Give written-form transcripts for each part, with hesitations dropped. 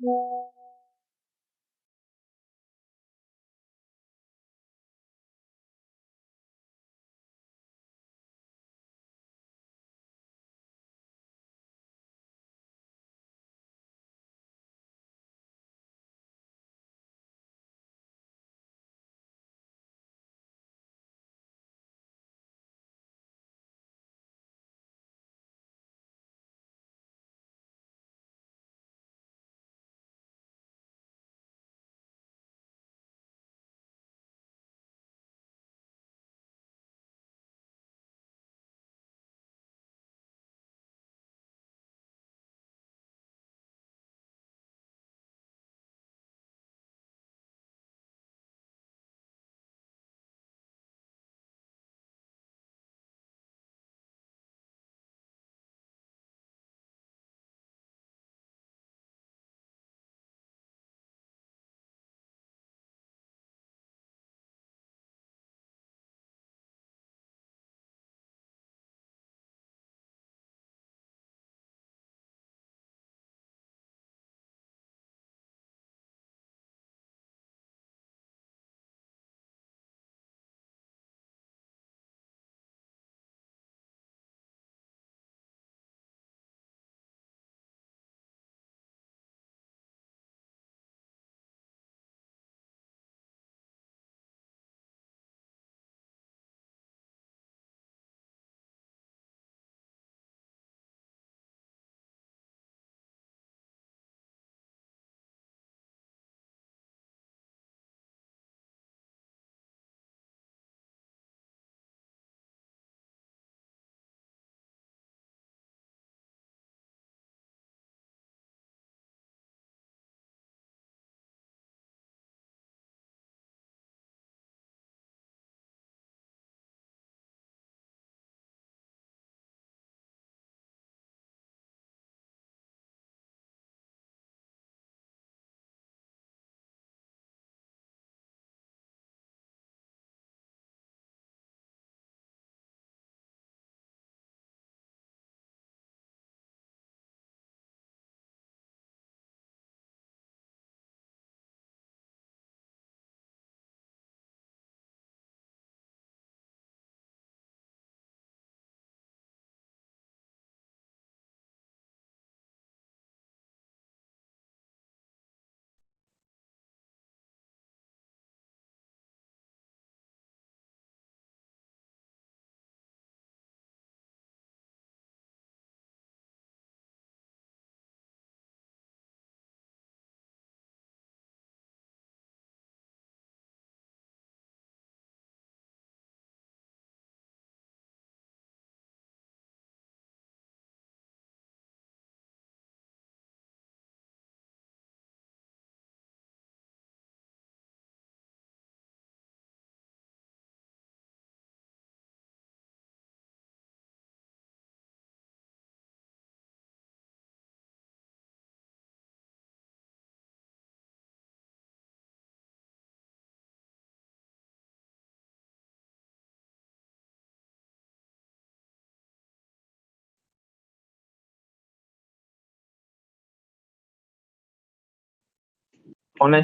Online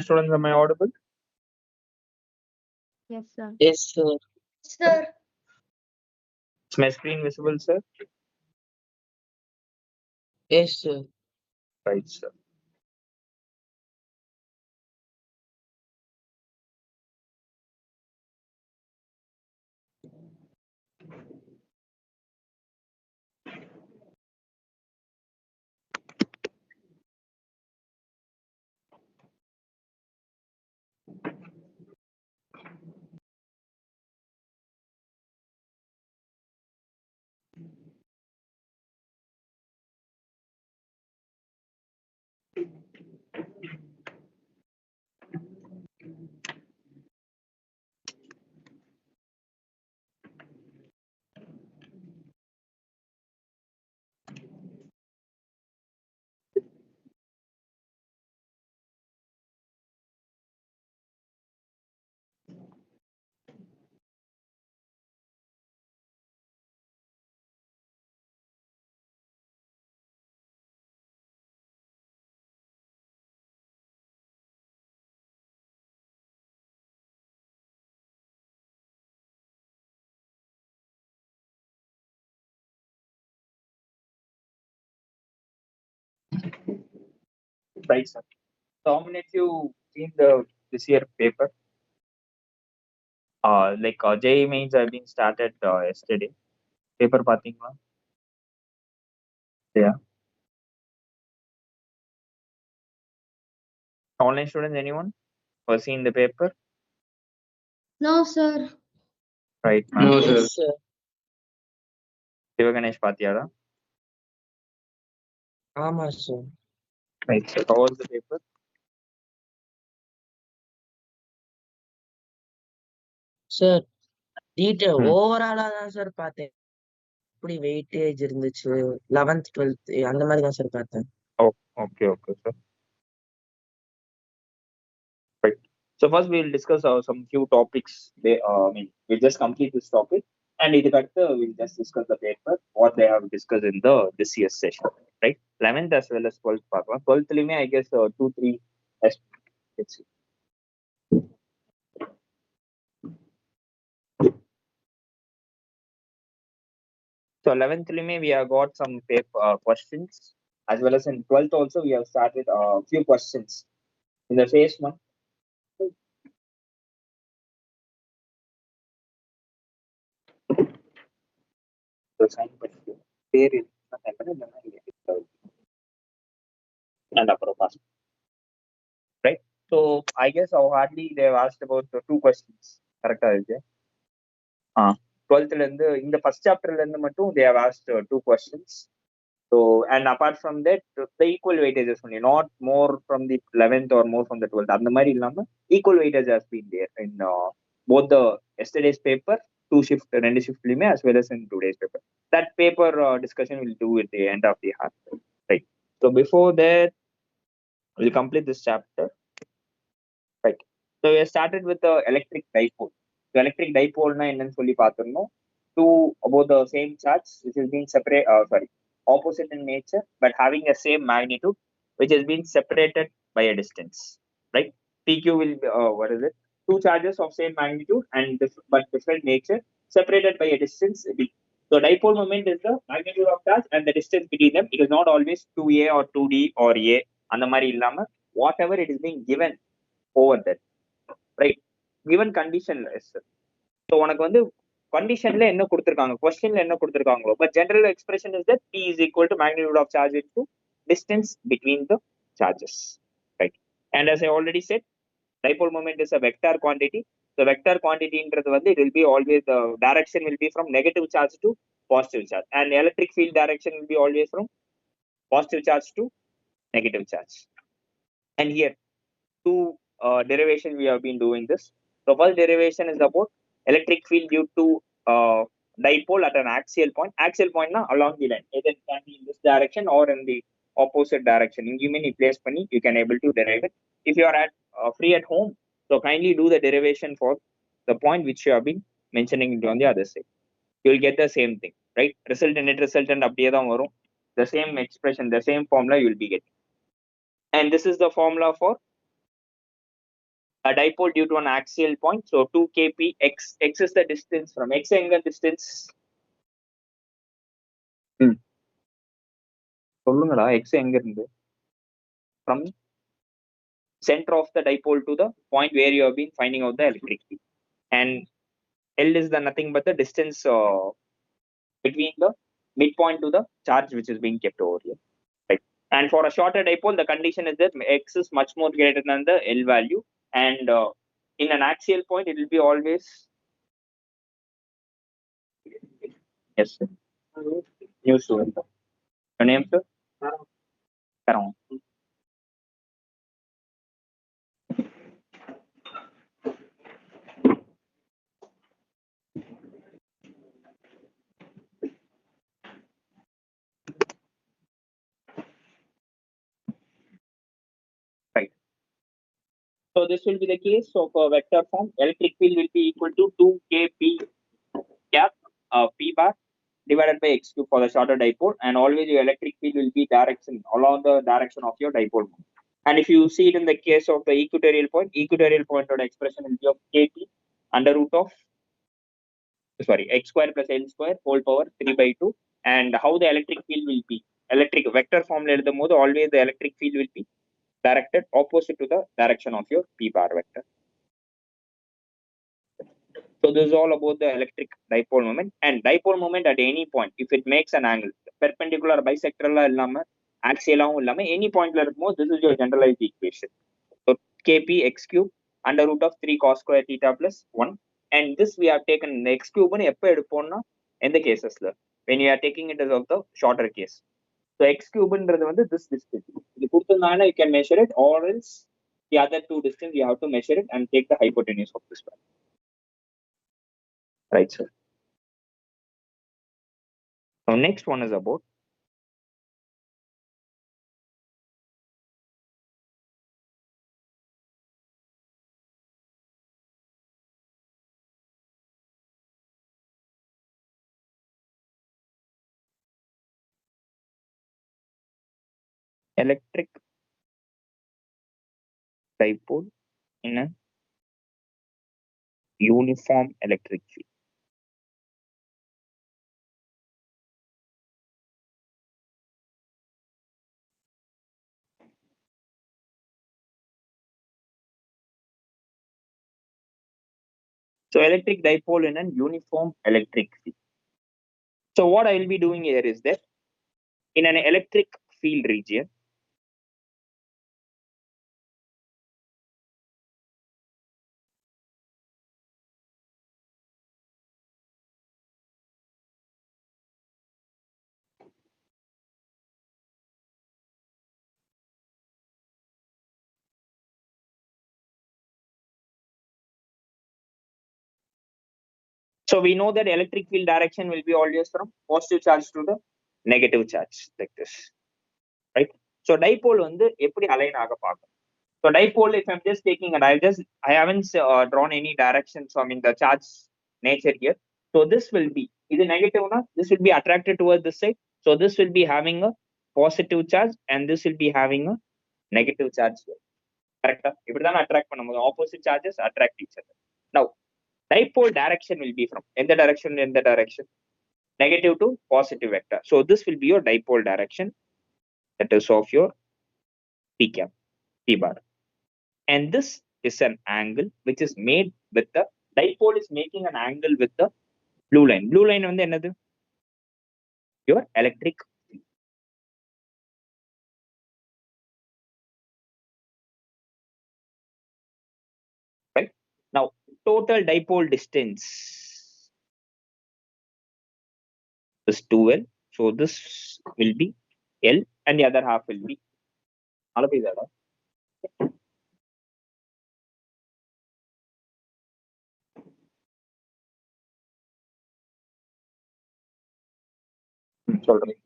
students, am I audible? Yes, sir. Yes, sir. Sir. Is my screen visible, sir? Yes, sir. Right, sir. Right, sir. So how many of you seen this year paper? JEE mains have been started yesterday. Paper பாத்தீங்களா? Yeah. Online students, anyone? Was seen the paper? No, sir. Right, ma'am. No, sir. Yes, sir. Ganesh பாத்தியாடா? ஆமா, sir. Right. So how was the paper? Sir, detail Hmm. ஓவராலா தான் sir பார்த்தேன். எப்படி weightage இருந்துச்சு 11th 12th அந்த மாதிரி தான் சார் பார்த்தேன். Oh, okay, sir. Right. So first we will discuss some few topics. We'll just complete this topic, and we'll just discuss the paper, what they have discussed in this year's session. Right. 11th as well as 12th part. 12th I guess 2, 3. Let's see. So 11th we have got some paper questions, as well as in 12th also we have started a few questions in the phase 1. So sign and approve pass. Right. So I guess hardly they have asked about the 2 questions. Correct? 12th in the first chapter they have asked 2 questions. So, and apart from that, the equal weightages only, not more from the 11th or more from the 12th. அந்த மாதிரி இல்லாம equal weightage has been there in both the yesterday's paper, 2 shift, 2 shift as well as in today's paper. That paper discussion we'll do at the end of the half. Right. So before that, we'll complete this chapter. Right. So we started with the electric dipole. The electric dipole na என்னன்னு சொல்லி பார்த்திருந்தோம். Two about the same charge which is being separate, opposite in nature but having a same magnitude, which has been separated by a distance. Right. PQ will be, what is it? 2 charges of same magnitude and but different nature, separated by a distance d. So dipole moment is the magnitude of charge and the distance between them. It is not always 2a or 2d or a. அந்த மாதிரி இல்லாம whatever it is being given over that, right? Given condition is, so உனக்கு வந்து conditionல என்ன கொடுத்திருக்காங்க, questionல என்ன கொடுத்திருக்காங்களோ, but general expression is that P is equal to magnitude of charge into distance between the charges, right? And as I already said, dipole moment is a vector quantity. So vector quantity inறது வந்து it will be always, the direction will be from negative charge to positive charge, and electric field direction will be always from positive charge to negative charge. And here 2 derivation we have been doing this. So first derivation is about electric field due to dipole at an axial point. Axial point na along the line, either it can be in this direction or in the opposite direction. In given place panni, you can able to derive it. If you are at free at home, so kindly do the derivation for the point which you have been mentioning on the other side. You will get the same thing, right? Resultant, net resultant அப்படியே தான் வரும். The same expression, the same formula you will be getting. And this is the formula for a dipole due to an axial point. So 2 kp x. X is the distance from x angle distance. சொல்லுங்கடா, x எங்க இருந்து? From center of the dipole to the point where you have been finding out the electric field. And L is the nothing but the distance between the midpoint to the charge which is being kept over here. Right. And for a shorter dipole, the condition is that x is much more greater than the L value. And in an axial point, it will be always. Yes, sir. New student. Your name, sir? Karan. Right. So this will be the case of a vector form. Electric field will be equal to 2 kp cap p bar divided by x cube for the shorter dipole, and always your electric field will be direction along the direction of your dipole. And if you see it in the case of the equatorial point or expression will be of kp under root of x square plus L square whole power 3 by 2. And how the electric field will be, electric vector form always the electric field will be directed opposite to the direction of your p bar vector. So this is all about the electric dipole moment. And dipole moment at any point, if it makes an angle, perpendicular, bisectoral, axial, any point, this is your generalized equation. So kp x cube under root of 3 cos square theta plus 1. And this we have taken x cube in the cases when you are taking it as of the shorter case. So x cube this distance. You can measure it, or else the other two distance you have to measure it and take the hypotenuse of this one. Right, sir. Now next one is about electric dipole in a uniform electric field. So electric dipole in a uniform electric field. So what I will be doing here is that in an electric field region, so we know that electric field direction will be always from positive charge to the negative charge, like this, right? So dipole eppadi align aga paakum. So dipole, if I'm just taking it, I haven't drawn any direction. So I mean the charge nature here. So this will be negative, this will be attracted towards this side. So this will be having a positive charge, and this will be having a negative charge here. Correct? If it attract opposite charges attract each other. Now dipole direction will be from in the direction negative to positive vector. So this will be your dipole direction, that is of your p cap, p bar. And this is an angle which is made with the dipole is making an angle with the blue line. Blue line என்னது? Your electric field. Right? Now total dipole distance is 2L. So this will be L and the other half will be சொல்றேன்.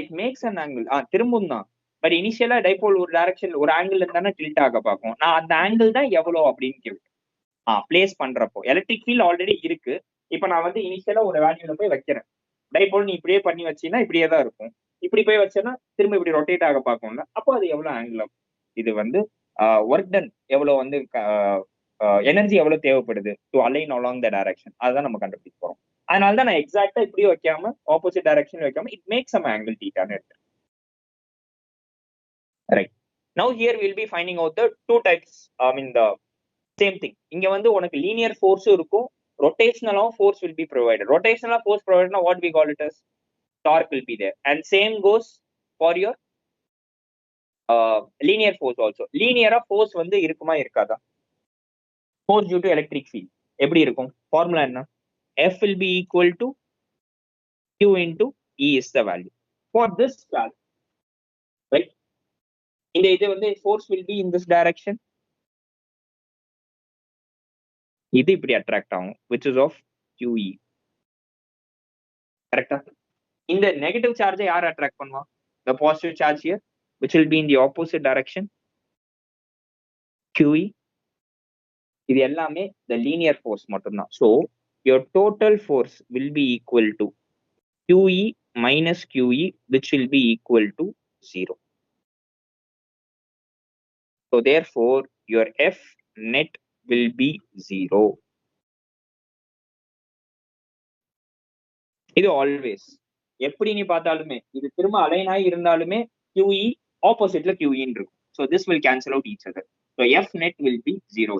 It makes an angle. திரும்பவும் தான். But இனிஷியலா dipole ஒரு direction ஒரு angle இருந்தானே tilt ஆக பார்க்கும். நான் அந்த ஆங்கிள் தான் எவ்வளவு அப்படின்னு கேட்பேன். பிளேஸ் பண்றப்போ எலக்ட்ரிக் ஃபீல்ட் ஆல்ரெடி இருக்கு. இப்ப நான் இனிஷியலா ஒரு வேல்யூல போய் வைக்கிறேன். டைபோல் நீ இப்படியே பண்ணி வச்சீங்கன்னா இப்படியே தான் இருக்கும். இப்படி போய் வச்சேன்னா திரும்ப இப்படி ரொட்டேட் ஆக பார்க்கும்ல. அப்போ அது எவ்வளவு ஆங்கிள் ஆகும்? இது ஒர்க் டன் எவ்வளவு எனர்ஜி எவ்வளவு தேவைப்படுது to align along the direction, அதுதான் நம்ம கண்டுபிடிக்க போறோம். அதனால தான் நான் எக்ஸாக்டா இப்படி வைக்காம ஆப்போசிட் டைரக்ஷன் வைக்காம இட் மேக் சம் ஆங்கிள் தீட்டான்னு எடுத்தேன். Right. Now here will be finding out the two types. I mean the same thing. இங்க உனக்கு லீனியர் ஃபோர்ஸும் இருக்கும், ரொட்டேஷனலாவும் ஃபோர்ஸ் வில் பி ப்ரொவைடட். ரொட்டேஷனலா ஃபோர்ஸ் ப்ரொவைடட்னா what we call it as torque will be there, and same goes for your linear force also. linear force இருக்குமா இருக்காதா? force due to electric field எப்படி இருக்கும்? ஃபார்முலா என்ன? F will be equal to Q into E is the value for this charge, right? இந்த இது force will be in this direction. இது இப்படி attract ஆகும், which is of QE. கரெக்டா? இந்த நெகட்டிவ் சார்ஜை யார் அட்ராக்ட் பண்ணுவா? the positive charge here, which will be in the opposite direction, QE. இது எல்லாமே the linear force மட்டும்தான். So your total force will be equal to QE minus QE, which will be equal to 0. So therefore your F net will be 0. இது always எப்படி நீ பார்த்தாலுமே இது திரும்ப align ஆகி இருந்தாலுமே QE ஆப்போசிட்ல QE இருக்கும். So this will cancel out each other. So F net will be 0.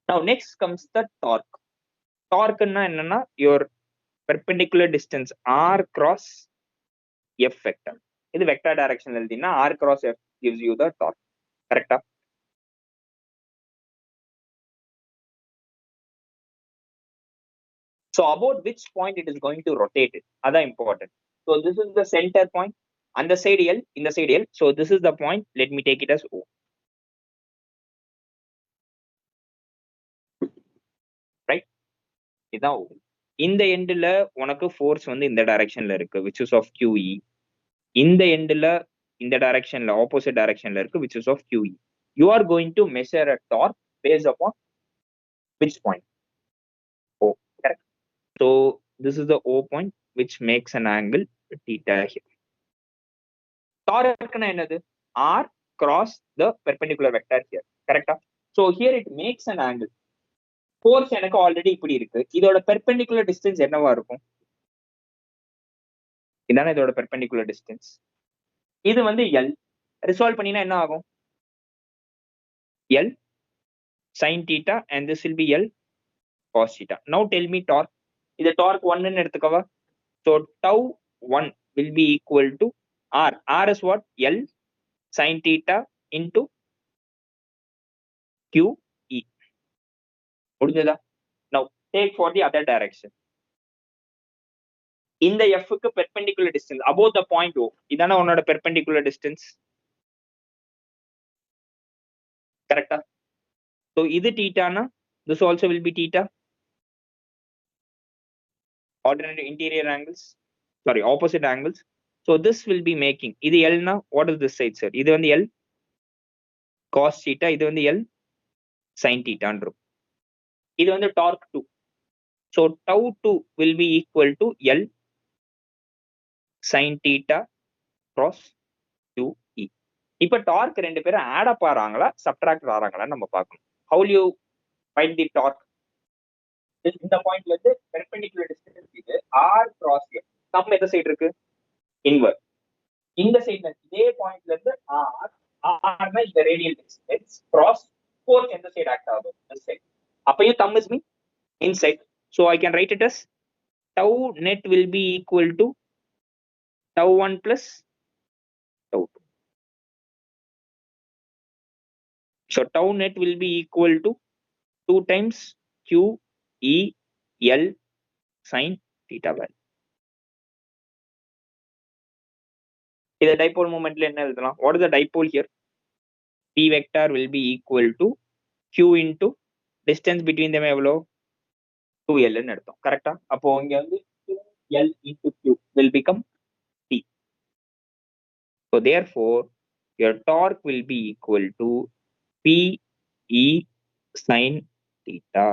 Now next comes the torque. Torque ன்னா என்னன்னா your perpendicular distance r cross F vector. இது வெக்டர் டைரக்ஷன்ல எழுதினா r cross F gives you the torque. கரெக்டா? So about which point it is going to rotate it. That's important. So this is the center point. On the side L, in the side L. So this is the point. Let me take it as O. Right? இதான் O. இந்த எண்ட்ல உனக்கு force வந்து இந்த டைரக்ஷன்ல இருக்கு, which is of QE. இந்த எண்ட்ல இந்த டைரக்ஷன்ல ஆப்போசிட் டைரக்ஷன்ல இருக்கு, which is of QE. You are going to measure a torque based upon which point? O. Correct. So this is the O point, which makes an angle theta here. Torque என்னது? R cross the perpendicular vector here. Correct? So here it makes an angle. Force எனக்கு already இப்படி இருக்கு. இதோட perpendicular distance என்னவா இருக்கும்? இதானே இதோட perpendicular distance. இது வந்து L. ரிசால்வ் பண்ணினா என்ன ஆகும்? L sin theta and this will be L cos theta. Now tell me torque. இது torque 1 ன்னு எடுத்துக்கவா? So tau 1 will be equal to R. R is what? L sin theta into QE. முடிஞ்சதா? Now take for the other direction. இந்த F க்கு perpendicular distance above the point O. இதானே உன்னோட perpendicular distance. கரெக்டா? So இது theta-னா this also will be theta. Alternate interior angles. Sorry, opposite angles. So this will be making. இது L னா what is this side, sir? இது வந்து L cos theta, இது வந்து L sin theta ன்றும். இது வந்து torque 2. So tau 2 will be equal to L sin theta cross QE. இப்ப dark ரெண்டு பேரும் ஆட் அப் ஆறாங்களா சப்ட்ராக்ட் ஆறாங்களான்னு நம்ம பார்க்கணும். How will you find the torque? இந்த பாயிண்ட்ல இருந்து பெர்பெண்டிகுலர் டிஸ்டன்ஸ் இது R cross F. நம்ம எந்த சைடு இருக்கு? இன்வர்ட். இந்த சைடுல இதே பாயிண்ட்ல இருந்து R னா இந்த ரேடியல் டிஸ்டன்ஸ் cross ஃபோர்ஸ் எந்த சைடு ஆக்ட் ஆகும்? this side. அப்பயும் thumb is mean inside. So I can write it as tau net will be equal to tau 1 plus tau 2. So tau net will be equal to 2 times Q E L sin theta value. இது dipole மூமெண்ட்ல என்ன எழுதலாம்? What is the dipole here? P vector will be equal to Q into distance between them எவ்வளோ? 2L ன்னு எடுத்தோம். கரெக்டா? அப்போ இங்க வந்து 2L into Q will become P. So therefore your torque will be equal to P E sin theta.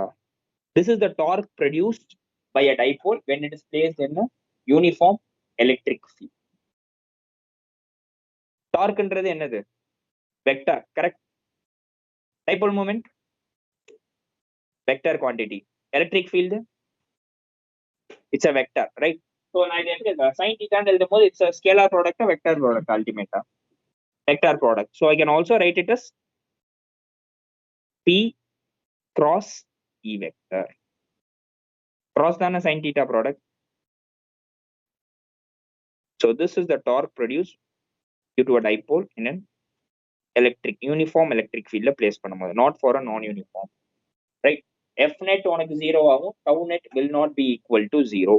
This is the torque produced by a dipole when it is placed in a uniform electric field. டார்க்ன்றது என்னது? Vector. Correct? Dipole moment vector quantity. Electric field it's a vector, right? So நான் இது எப்படி sin theta எழுதும்போது it's a scalar product vector product அல்டிமேட்டா vector product. So I can also write it as P cross E vector. Cross தானே sin theta product. So this is the torque produced due to a dipole in an uniform electric field place பண்ணும்போது, not for a non-uniform, right? F net உனக்கு 0 ஆகும், tau net will not be equal to 0.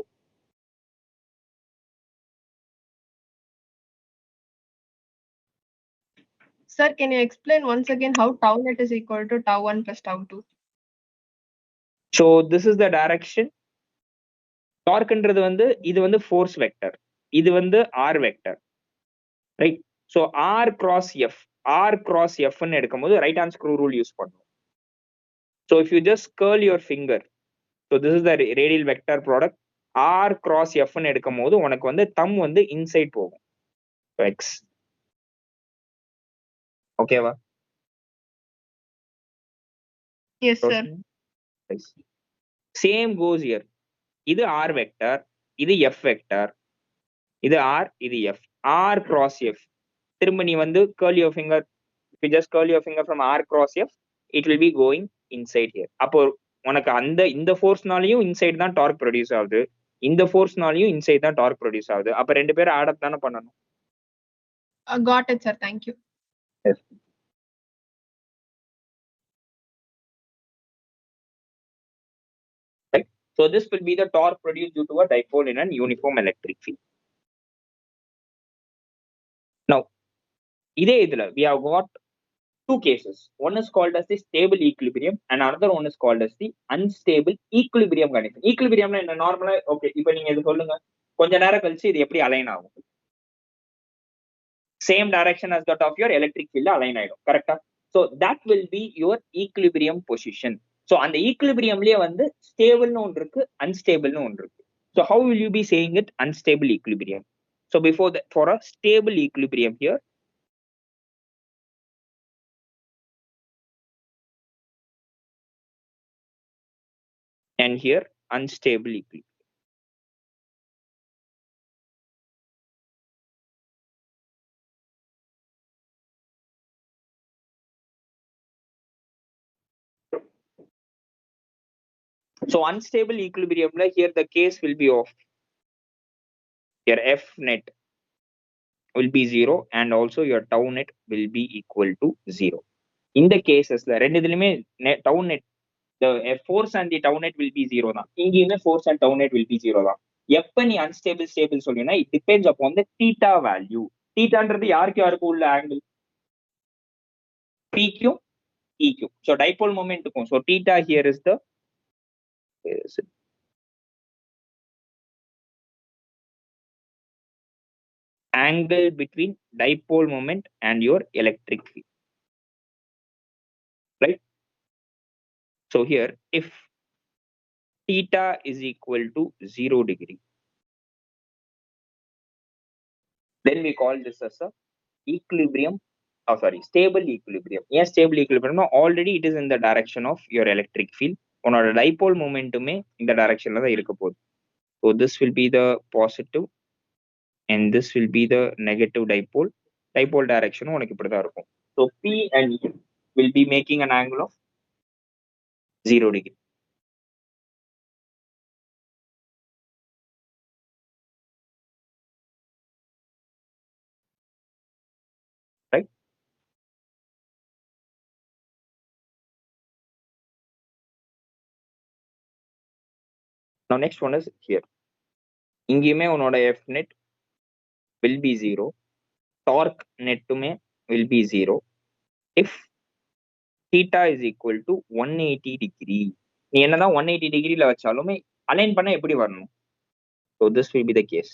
Sir, can you explain once again how tau net is equal to tau 1 plus tau 2? So this is the direction. டார்க்ன்றது வந்து இது வந்து force vector, இது வந்து R vector, right? So R cross F, R cross F ன்னு எடுக்கும்போது right hand screw rule use பண்ணுவோம். So if you just curl your finger So this is the radial vector product. R cross F ன்னு எடுக்கும் போது உனக்கு வந்து தம் வந்து inside போகும். X. ஓகேவா? Yes, sir. Same goes here. இது R vector, இது F vector. இது R, இது F. R cross F. திரும்ப நீ வந்து curl your finger. If you just curl your finger from R cross F, it will be going inside here. அப்போ உனக்கு இந்த ஃபோர்ஸ்னாலையும் இன்சைட் தான் டார்க் ப்ரொடியூஸ் ஆகுது, இந்த ஃபோர்ஸ்னாலையும் இன்சைட் தான் டார்க் ப்ரொடியூஸ் ஆகுது. அப்ப ரெண்டு பேரும் ஆட் அப் தானே பண்ணணும். Got it, sir. Thank you. Yes. Right. So this will be the torque produced due to a dipole in an uniform electric field. Now, we have got two cases. One is called as the stable equilibrium and another one is called as the unstable equilibrium condition. Equilibrium na normally okay, இப்போ நீங்க இது சொல்லுங்க, கொஞ்ச நேரம் கழிச்சு இது எப்படி align ஆகும்? Same direction as that of your electric field align ஆயிடும், கரெக்டா? So that will be your equilibrium position. So அந்த equilibriumலயே வந்து stable னு ஒன்று இருக்கு, unstable னு ஒன்று இருக்கு. So how will you be saying it? Unstable equilibrium. So before that, for a stable equilibrium here, and here unstable equilibrium. So unstable equilibrium, here the case will be of your F net will be 0 and also your tau net will be equal to 0. In the cases, ரெண்டு இதுலயுமே tau net, the force and the tau net will be 0 தான். இங்கேயுமே force and tau net will be 0 தான். எப்ப நீ unstable stable சொல்லினா, it depends upon the theta value. thetaன்றது யாருக்கு உள்ள angle? PQ, EQ. So dipole moment இருக்கும். So theta here is the angle between dipole moment and your electric field, right? So here, if theta is equal to 0 degree, then we call this as a equilibrium, stable equilibrium. Yes, stable equilibrium, no, already it is in the direction of your electric field. உன்னோட dipole momentum இந்த directionல தான் இருக்க போகுது. So this will be the positive and this will be the negative dipole. Dipole direction உனக்கு இப்படி தான் இருக்கும். So P and E will be making an angle of 0 degree. Right? Now next one is here. இங்கேயுமே உன்னோட F net will be 0. Torque nettume will be 0 if theta is equal to 180 degree. நீ என்னதான் 180 டிகிரில வச்சாலுமே align பண்ண எப்படி வரணும்? So this will be the case.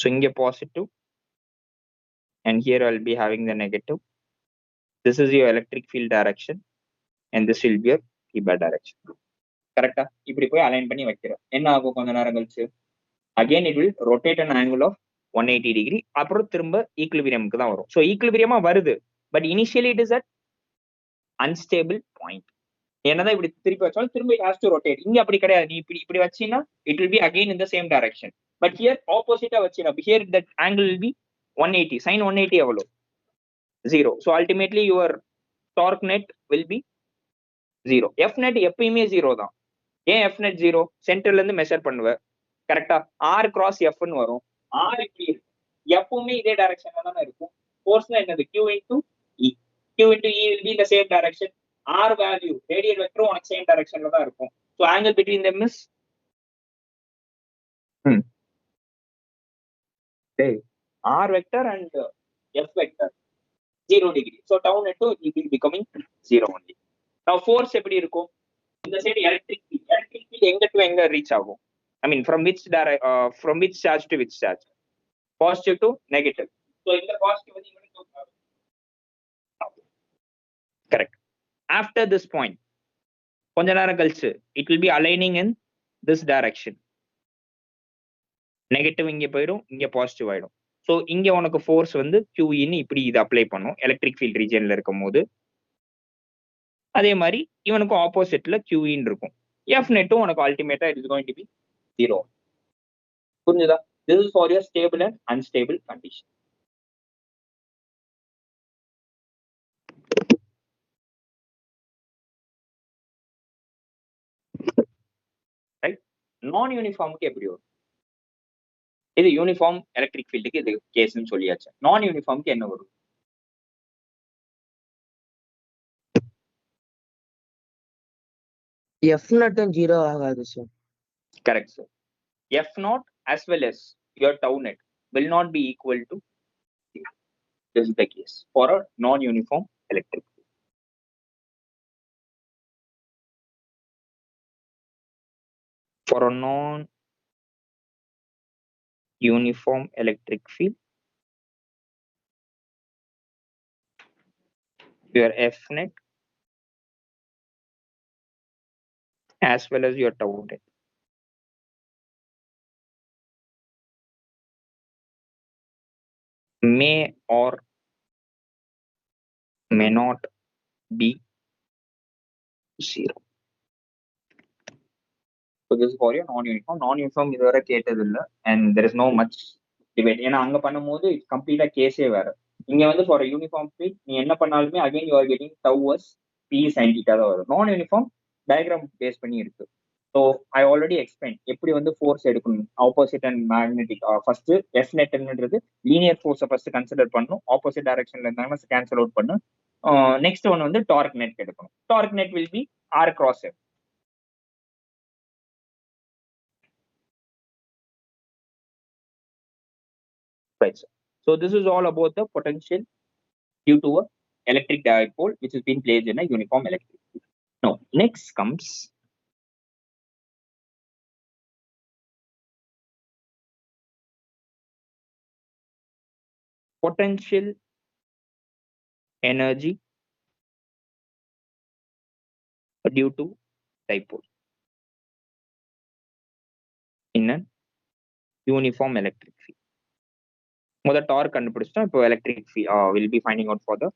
So இங்க positive and here I'll be having the negative. This is your electric field direction and this will be your feedback direction. கரெக்டா? இப்படி போய் அலைன் பண்ணி வைக்கிறோம். என்ன ஆகும் கொஞ்ச நேரம் கழிச்சு? Again it will rotate an angle of 180 degree. அப்புறம் திரும்ப ஈக்குலிபிரியம்க்கு தான் வரும். So ஈக்குலிபிரியமா வருது, but initially it is at unstable point. என்னதான் இப்படி திருப்பி வச்சாலும் திரும்ப it has to rotate. இங்க அப்படி கிடையாது. நீ இப்படி வச்சீங்கன்னா it will be again in the same direction. But here opposite வச்சீனா, here that angle will be 180. Sin 180 எவ்வளோ? 0. So ultimately your torque net will be 0. F net எப்பயுமே 0 தான். ஏன் F net 0? சென்டர்ல இருந்து மெஷர் பண்ணுவ, கரெக்டா? R cross F ன்னு வரும். R இப்படி எப்பவுமே இதே டைரக்ஷன்ல தானே இருக்கும். ஃபோர்ஸ்னா என்னது? Q into E. Q into E will be in the same direction. R value, radial vector உனக்கு same directionல தான் இருக்கும். So angle between them is R vector and F vector 0 degree. So tau net will be becoming 0 only. Now force எப்படி இருக்கும்? இந்த side electric field எங்க to எங்க reach ஆகும்? I mean from which charge to which charge? Positive to negative. So இந்த positive வந்து இங்க correct. After this point, கொஞ்ச நேரம் கழிச்சு it will be aligning in this direction. Negative இங்க போயிடும், இங்க பாசிட்டிவ் ஆயிடும். ஸோ இங்க உனக்கு ஃபோர்ஸ் வந்து QEன்னு இப்படி இது அப்ளை பண்ணும் எலக்ட்ரிக் ஃபீல்ட் ரீஜன்ல இருக்கும் போது. அதே மாதிரி இவனுக்கும் ஆப்போசிட்ல QEன்னு இருக்கும். F நெட்டும் உனக்கு அல்டிமேட்டா it is going to be 0. புரிஞ்சுதா? This is for your stable and unstable condition. Right? நான் யூனிஃபார்முக்கு எப்படி வரும்? இது யூனிஃபார்ம் எலக்ட்ரிக் ஃபீல்டுக்கு இது கேஸ்ன்னு சொல்லியாச்சு. நான் யூனிஃபார்முக்கு என்ன வரும்? எஃப் நாட்டும் 0 ஆகாது sir. Correct sir. F naught as well as your tau net will not be equal to 0. This is the case for a non-uniform electric field. For a non-uniform electric field, your F net as well as your tau net may or may not be 0. So this is for your non-uniform. Non-uniform இதுவரை கேட்டது இல்ல and there is no much debate. ஏன்னா அங்க பண்ணும்போது it's கம்ப்ளீட்டா கேஸே வேற. இங்க வந்து ஃபார் யூனிஃபார்ம் ஃபீல்ட் நீ என்ன பண்ணாலுமே again you are getting towers p sine theta தான் வரும். நான் யூனிஃபார்ம் டயக்ராம் பேஸ் பண்ணி இருக்கு. ஸோ ஐ ஆல்ரெடி எக்ஸ்பிளைன் எப்படி வந்து ஃபோர்ஸ் எடுக்கணும் opposite and magnetic. First F நெட்ன்றது லீனியர் ஃபோர்ஸை ஃபர்ஸ்ட் கன்சிடர் பண்ணணும். ஆப்போசிட் டைரக்ஷன்ல இருந்தாங்கன்னா கேன்சல் அவுட் பண்ணும். நெக்ஸ்ட் ஒன் வந்து டார்க் நெட் எடுக்கணும். Torque net will be R cross F. Right. So this is all about the potential due to a electric dipole which has been placed in a uniform electric field. Now, next comes potential energy due to dipole in a uniform electric field. முதல் torque கண்டுபிடிச்சிட்டோம். இப்போ electric will be finding out for the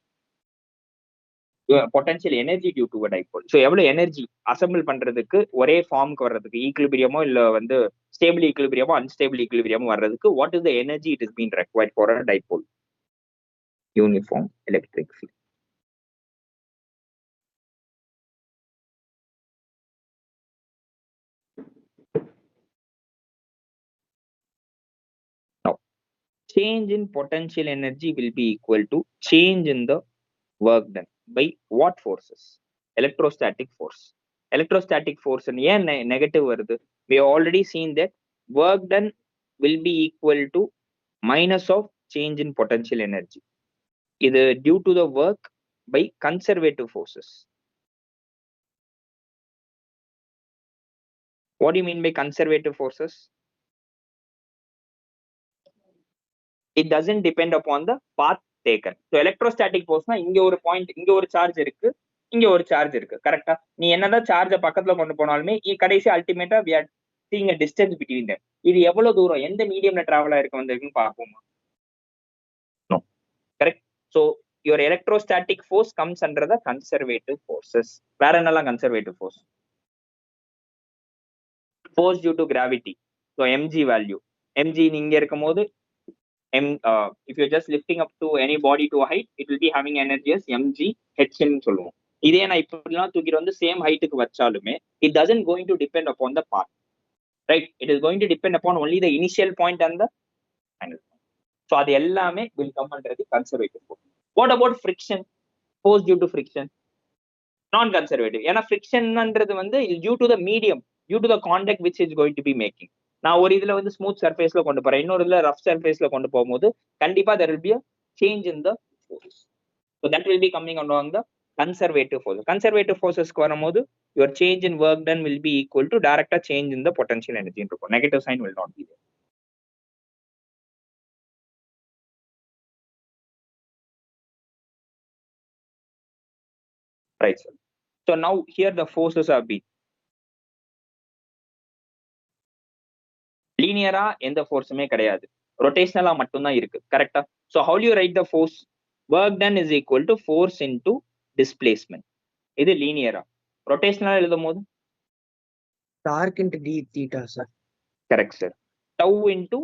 potential energy due to a dipole. So எவ்வளவு energy assemble பண்றதுக்கு ஒரே ஃபார்முக்கு வர்றதுக்கு ஈக்குலிபிரியமோ இல்ல வந்து ஸ்டேபிள் ஈக்குலிபிரியமோ அன்ஸ்டேபிள் ஈக்குலிபிரியமோ வர்றதுக்கு what is the energy it is been required for a dipole uniform electric field. Change in potential energy will be equal to change in the work done by what forces? Electrostatic force. Electrostatic force ஏன் negative வருது? We have already seen that work done will be equal to minus of change in potential energy. இது due to the work by conservative forces. What do you mean by conservative forces? It doesn't depend upon the path taken. So electrostatic force இங்க ஒரு point, இங்க ஒரு charge இருக்கு, இங்க ஒரு charge இருக்கு. கரெக்டா? நீ என்னதான் சார்ஜ பக்கத்துல கொண்டு போனாலுமே கடைசி அல்டிமேட்டா we are seeing a distance between them. இது எவ்வளவு தூரம் எந்த மீடியம்ல டிராவல் ஆயிருக்கு வந்திருக்குன்னு பார்ப்போமா? No. Correct. So your electrostatic force comes under the conservative forces. வேற என்னலாம் conservative force? Force due to gravity. So mg value. mg இங்க இருக்கும்போது if you're just lifting up to any body to a height, it will be having energy as mg h ன்னு சொல்லுவோம். இதே நான் இப்படிலாம் தூக்கிட்டு வந்து சேம் ஹைட்டுக்கு வச்சாலுமே it doesn't going to depend upon the path, right? It is going to depend upon only the initial point and the final point. So அது எல்லாமே will come under the conservative force. What about friction? Force due to friction, non conservative. ஏன்னா ஃபிரிக்ஷன்ன்றது வந்து due to the medium, due to the contact which is going to be making. நான் ஒரு இதுல வந்து smooth சர்ஃபேஸ்ல கொண்டு போறேன், இன்னொரு இதுல ரஃப் சர்ஃபேஸ்ல கொண்டு போகும்போது கண்டிப்பா there will be a change in the force. So that will be coming along the conservative forces. Conservative forces க்கு வரும்போது your change in work done will be equal to direct change in the potential energy. Negative sign will not be there. right sir. So now here the forces are been லீனியரா எந்த ஃபோர்ஸுமே கிடையாது, ரொட்டேஷனலா மட்டும்தான் இருக்கு. கரெக்டா? So how you write the force? Work done is equal to force into displacement. இது லீனியரா. ரொட்டேஷனலா எழுதும் போது torque into d theta sir. Correct sir. Tau into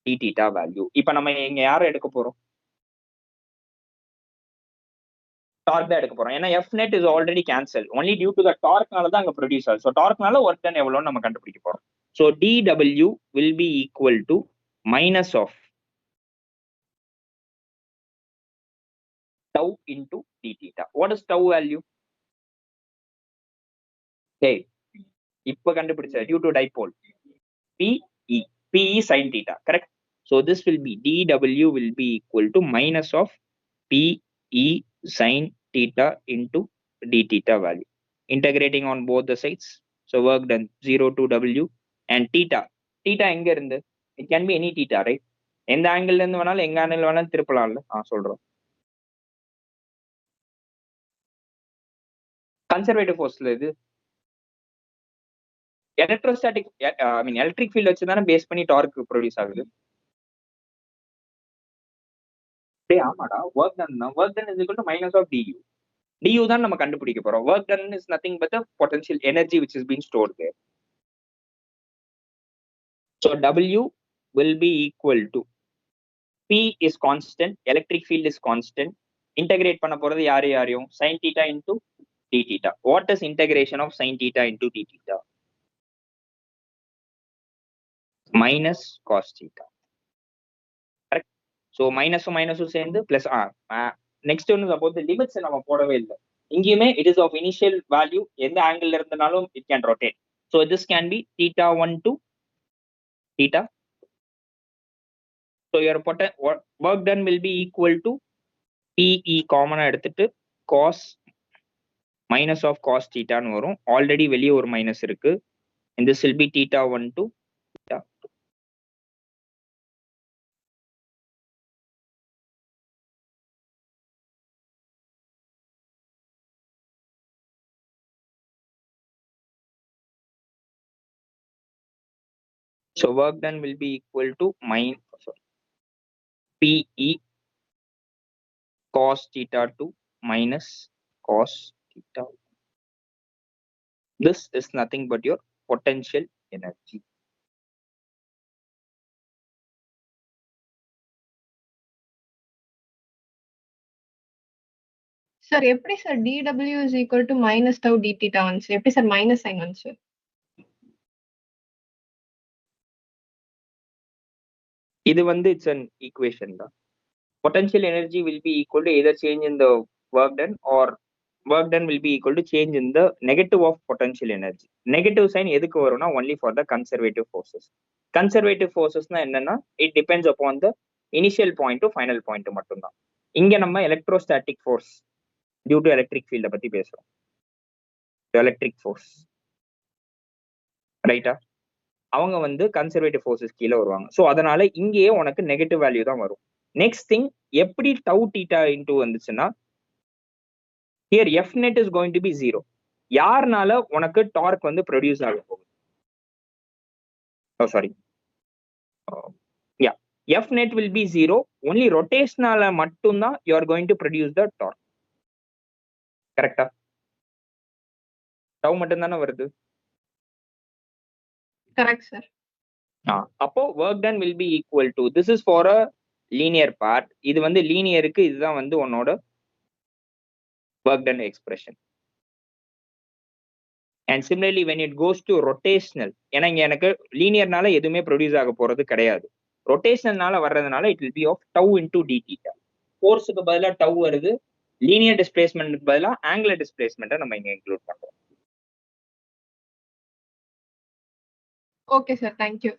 d theta value. இப்போ நம்ம இங்க யாரை எடுக்க போறோம்? டார்க் தான் எடுக்க போறோம். ஏன்னா F net is already cancel, only due to the டார்க்னால தான் அங்க ப்ரொடியூஸ் ஆகுது. ஸோ டார்க்னால ஒர்க் டன் எவ்வளோன்னு நம்ம கண்டுபிடிக்க போறோம். So dw will be equal to minus of tau into d theta. What is tau value? Hey, இப்ப கண்டுபிடிச்ச due to dipole pe pe sin theta, correct? So this will be dw will be equal to minus of pe sin theta into d theta value, integrating on both the sides. So work done 0 to w and theta எங்க இருந்து? It can be any theta, right? எந்த angle இருந்து வேணாலும் எங்க angle வேணாலும் திருப்பலாம்ல. சொல்றோம் conservative ஃபோர்ஸ்ல இது electrostatic I mean electric field வச்சு தானே பேஸ் பண்ணி டார்க் ப்ரொடியூஸ் ஆகுது. ஆமாடா, work done is equal to minus of du தான் நம்ம கண்டுபிடிக்க போறோம். Work done is nothing but the potential energy which is being stored there. So w will be equal to p is constant, electric field is constant. Integrate பண்ண போறது யாரையும் sin theta into d theta. What is integration of sin theta into d theta? Minus cos theta. Correct? So minus சேர்ந்து plus next one is about the limits. நம்ம போடவே இல்லை இங்கேயுமே. It is of initial value, எந்த angle இருந்தாலும் it can rotate. So this can be theta 1 to theta. So your work done will be equal to pe காமனா எடுத்துட்டு cos minus of cos theta ன்னு வரும். ஆல்ரெடி வெளியே ஒரு minus இருக்கு. and this will be theta 1 to theta 2. So work done will be equal to pe cos theta 2 minus cos theta. This is nothing but your potential energy. Sir எப்படி sir dw is equal to minus tau d theta வந்துச்சு? எப்படி sir minus sign வந்துச்சு? இது வந்து it's an equation தான். Potential energy will be equal to either change in the work done or work done will be equal to change in the negative of potential energy. Negative sign எதுக்கு வரும்னா only for the conservative forces. Conservative forcesனா என்னன்னா it depends upon the initial point to final point மட்டும்தான். இங்க நம்ம electrostatic force due to electric field பத்தி பேசுறோம். electric force ரைட்டா? அவங்க வந்து கன்சர்வேட்டிவ் ஃபோர்ஸஸ் கீழே வருவாங்க. ஸோ அதனால இங்கேயே உனக்கு நெகட்டிவ் வேல்யூ தான் வரும். நெக்ஸ்ட் திங், எப்படி டவு டீட்டா இன்டூ வந்துச்சுன்னா here F net is going to be 0. யாருனால உனக்கு டார்க் வந்து ப்ரொடியூஸ் ஆக போகுது? Sorry, yeah, F net will be 0. Only ரொட்டேஷனால மட்டும்தான் you are going to produce the torque. கரெக்டா? டவு மட்டும் தானே வருது. Correct sir. அப்போ work done will be equal to, this is for a linear part. இது வந்து லீனியருக்கு இதுதான் வந்து உன்னோட work done expression. And similarly when it goes to rotational, ஏன்னா இங்க எனக்கு லீனியர்னால எதுவுமே ப்ரொடியூஸ் ஆக போறது கிடையாது. ரொட்டேஷனல்னால வர்றதுனால it will be of tau into d theta. ஃபோர்ஸுக்கு பதிலா டவு வருது, லீனியர் டிஸ்பிளேஸ்மெண்ட்க்கு பதிலா ஆங்குலர் டிஸ்பிளேஸ்மெண்ட்டை நம்ம இங்க இன்க்ளூட் பண்றோம். Okay sir, thank you.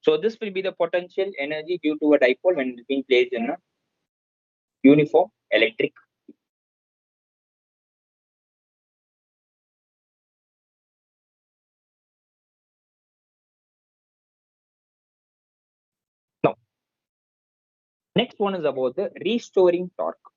So this will be the potential energy due to a dipole when it is being placed in a uniform electric Next one is about the restoring torque.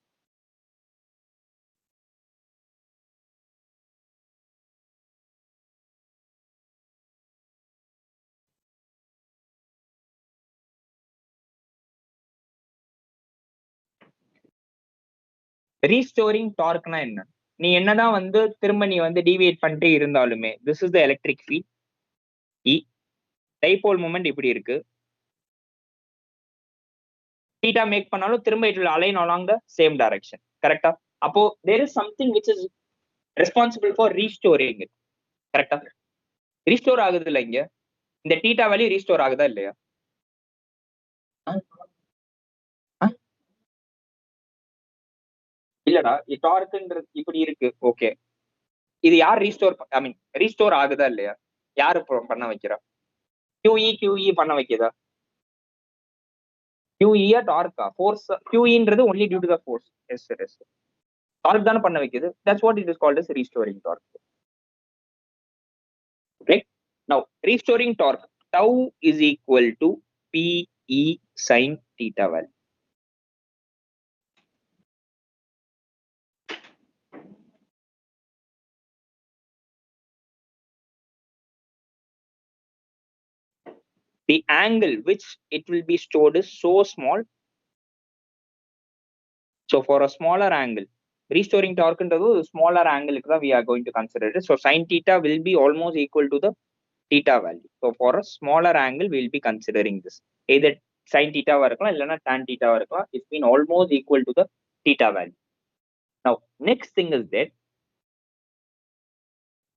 Restoring torque na என்ன? நீ என்னதான் வந்து திரும்ப நீ வந்து deviate பண்ணிட்டே இருந்தாலுமே, this is the electric field E. Dipole moment இப்படி இருக்கு. theta make பண்ணாலும் திரும்ப it will align along the same direction. கரெக்டா? அப்போ there is something which is responsible for restoring it. கரெக்டா? restore ஆகுது இல்ல இங்க? இந்த theta வேல்யூ restore ஆகுதா இல்லையா? இல்லடா டார்க்ன்றது இப்படி இருக்கு. ஓகே, இது யார் ரீஸ்டோர் ஐ மீன் ரீஸ்டோர் ஆகுதா இல்லையா? யாரு பண்ண வைக்கிறா? QE பண்ண வைக்குதா? QE டார்க்கா? ஃபோர்ஸ் QEன்றது only due to the force. Yes sir, yes sir. Torque தானே பண்ண வைக்குது. That's what it is called as restoring torque. Right? Now, restoring torque tau is equal to PE sin theta value. The angle which it will be stored is so small. So for a smaller angle, restoring torque ன்றது smaller angle க்கு தான் we are going to consider it. So sin theta will be almost equal to the theta value. So for a smaller angle, we will be considering this. Either sin theta வா இருக்கலாம் இல்லைன்னா tan theta வா இருக்கலாம். It's been almost equal to the theta value. Now, next thing is that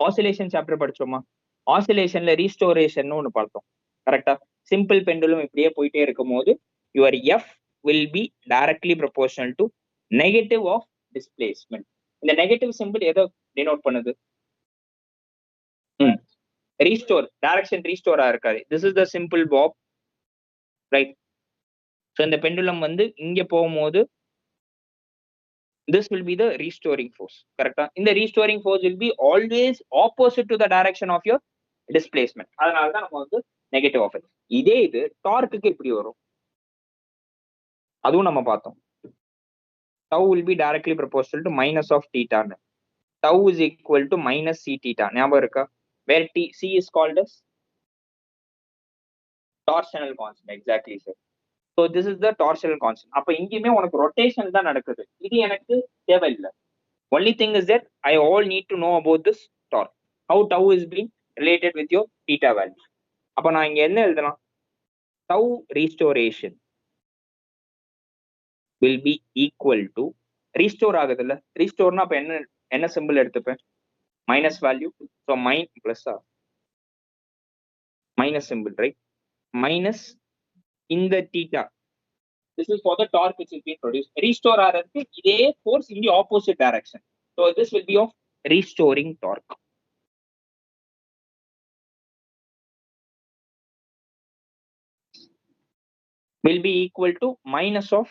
oscillation chapter படிச்சோமா? oscillationல restoration ஒன்னு பார்த்தோம். கரெக்டா? simple pendulum இப்படியே போயிட்டே இருக்கும்போது your F will be directly proportional to negative of displacement. இந்த நெகட்டிவ் சிம்பிள் எதை டினோட் பண்ணுது? Restore direction ரீஸ்டோரா இருக்காது. This is the simple pop, right? So இந்த பெண்டுலம் வந்து இங்க போகும்போது this will be the restoring force. கரெக்டா? இந்த restoring force will be always opposite to the direction of your displacement. அதனால தான் நம்ம வந்து நெகட்டிவ் ஆஃப் it. இதே இது டார்க்குக்கு எப்படி வரும்? அதுவும் நம்ம பார்த்தோம். tau will be directly proportional to minus of theta. tau is equal to minus c theta. ஞாபகம் இருக்கா? where c is called as torsional constant. Exactly, sir. So this is the torsional constant. அப்ப இங்கேயுமே உனக்கு rotation தான் நடக்குது. இது எனக்கு தேவையில்லை. Only thing is that I all need to know about this torque. How tau is being related with your theta value. அப்ப நான் இங்க என்ன எழுதலாம்? Tau restoration will be equal to restore ஆகுதுல்ல? Restoreனா அப்ப என்ன சிம்பிள் எடுத்துப்பேன்? Minus value. So plus minus simple, right? Minus இந்த theta. This is for the torque which is being produced. Restore ஆகிறதுக்கு இதே force in the opposite direction. So this will be of restoring torque. Will be equal to minus of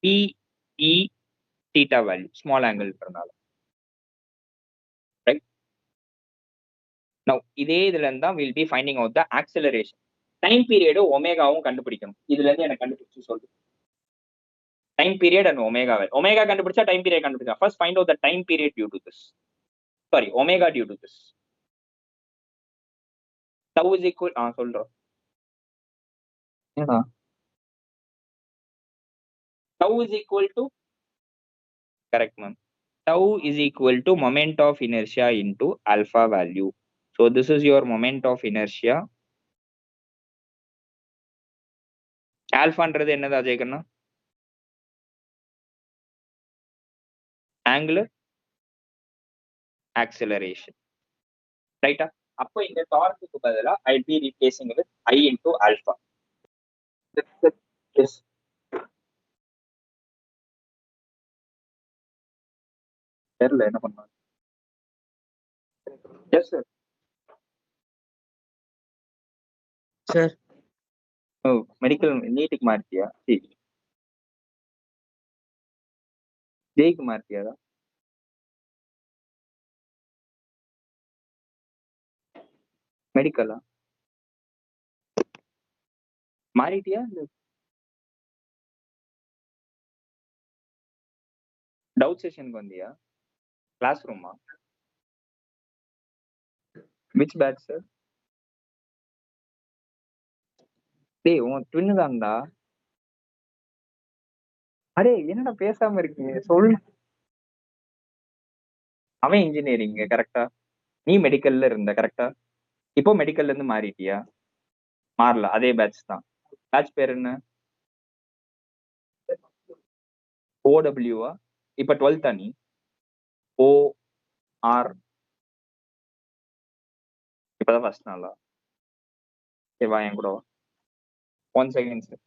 PE theta value, small angle இருக்கிறனால, right? Now இதே இதுல இருந்தா we'll be finding out the acceleration. Time period ஒமேகாவும் கண்டுபிடிக்கணும். இதுல இருந்து எனக்கு கண்டுபிடிச்சு சொல்லு. Time period and omega value. Omega கண்டுபிடிச்சா டைம் பீரியட் கண்டுபிடிச்சா. First find out the time period due to this. Sorry, omega due to this. tau is equal சொல்றோம். ஏடா tau is equal to, correct ma'am, tau is equal to moment of inertia into alpha value. So this is your moment of inertia. ஆல்பான்றது என்னது அஜய்கண்ணா? angular acceleration, ரைட்டா? அப்போ இந்த டார்க்குக்கு பதிலா I be replacing with I into alpha. Yes. தெரியல என்ன பண்ணாங்க. Yes sir. Sir oh, medical நீட்டுக்கு மார்க்கியா? சரி, ஜெய்க்கு மார்க்கியாடா? மெடிக்கலா மாறிட்டியா? டவுட் செஷனுக்கு வந்தியா? கிளாஸ் ரூமா? Which batch sir? டேய் உன் ட்வின்னு தான்டா. அரே என்னடா பேசாம இருக்கீங்க சொல்லு. அவன் இன்ஜினியரிங் கரெக்டா? நீ மெடிக்கல்ல இருந்த கரெக்டா? இப்போ மெடிக்கல்ல இருந்து மாறிட்டியா? மாறல, அதே பேட்ச் தான். பேட்ச் பேர் என்ன? ஓடபிள்யூவா? இப்ப 12th நீ? O R? இப்பதான் ஃபர்ஸ்ட் நாளா? சரி வா என் கூட வா. 1 second sir.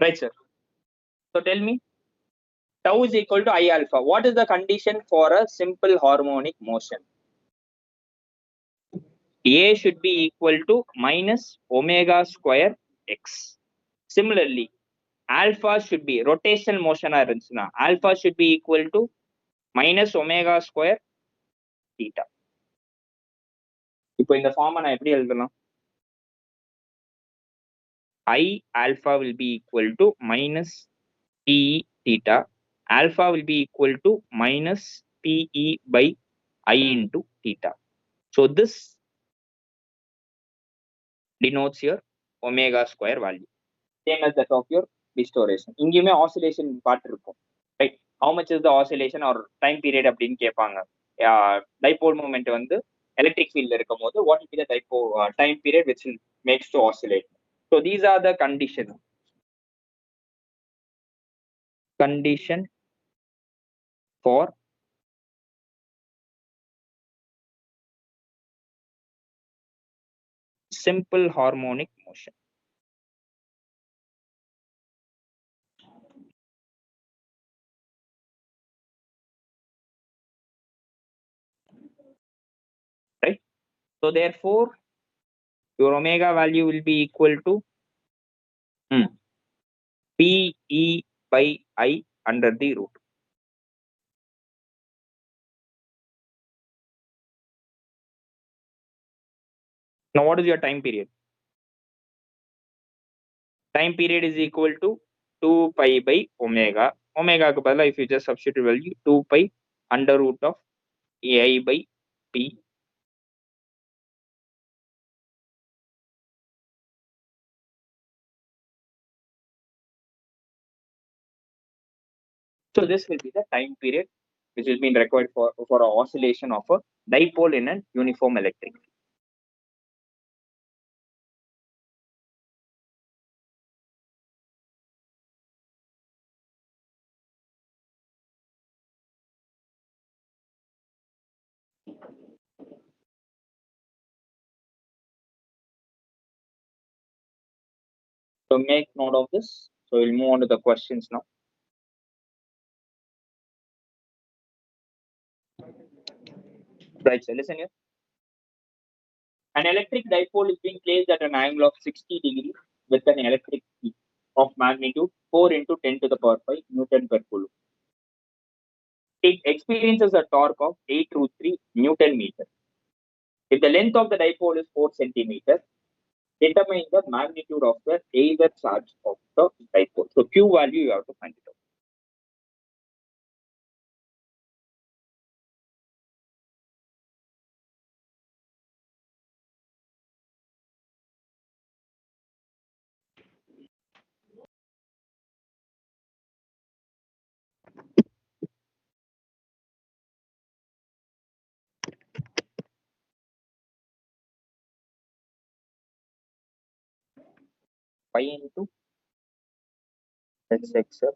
Right, sir. So tell me, tau is equal to I alpha. What is the condition for a simple harmonic motion? A should be equal to minus omega square x. Similarly, alpha should be rotational motion இருந்துச்சுன்னா alpha should be equal to minus omega square theta. இப்போ இந்த ஃபார்மை நான் எப்படி எழுதலாம்? I alpha will be equal to minus PE theta. Alpha will be equal to minus PE by I into theta. So this denotes your omega square value. Same as that of your distortion. இங்கேயுமே oscillation part இருக்கும். Right, how much is the oscillation or time period அப்படின்னு கேட்பாங்க. Dipole moment வந்து electric ஃபீல்ட்ல இருக்கும் போது what is the dipole time period which makes to oscillate. So these are the condition for simple harmonic motion. Right, so therefore your omega value will be equal to PE by I under the root. Now what is your time period? Time period is equal to 2 pi by omega. Omega க்கு பதிலா if you just substitute value 2 pi under root of AI by P. So this will be the time period which has been required for an oscillation of a dipole in an uniform electric field. So make note of this. So we'll move on to the questions now. Right, so listen here. An electric dipole is being placed at an angle of 60 degrees with an electric field of magnitude 4 into 10 to the power 5 Newton per coulomb. It experiences a torque of 8 √3 Newton meter. If the length of the dipole is 4 centimeters, determine the magnitude of the either charge of the dipole. So Q value you have to find it out. 5 into Sx, sir.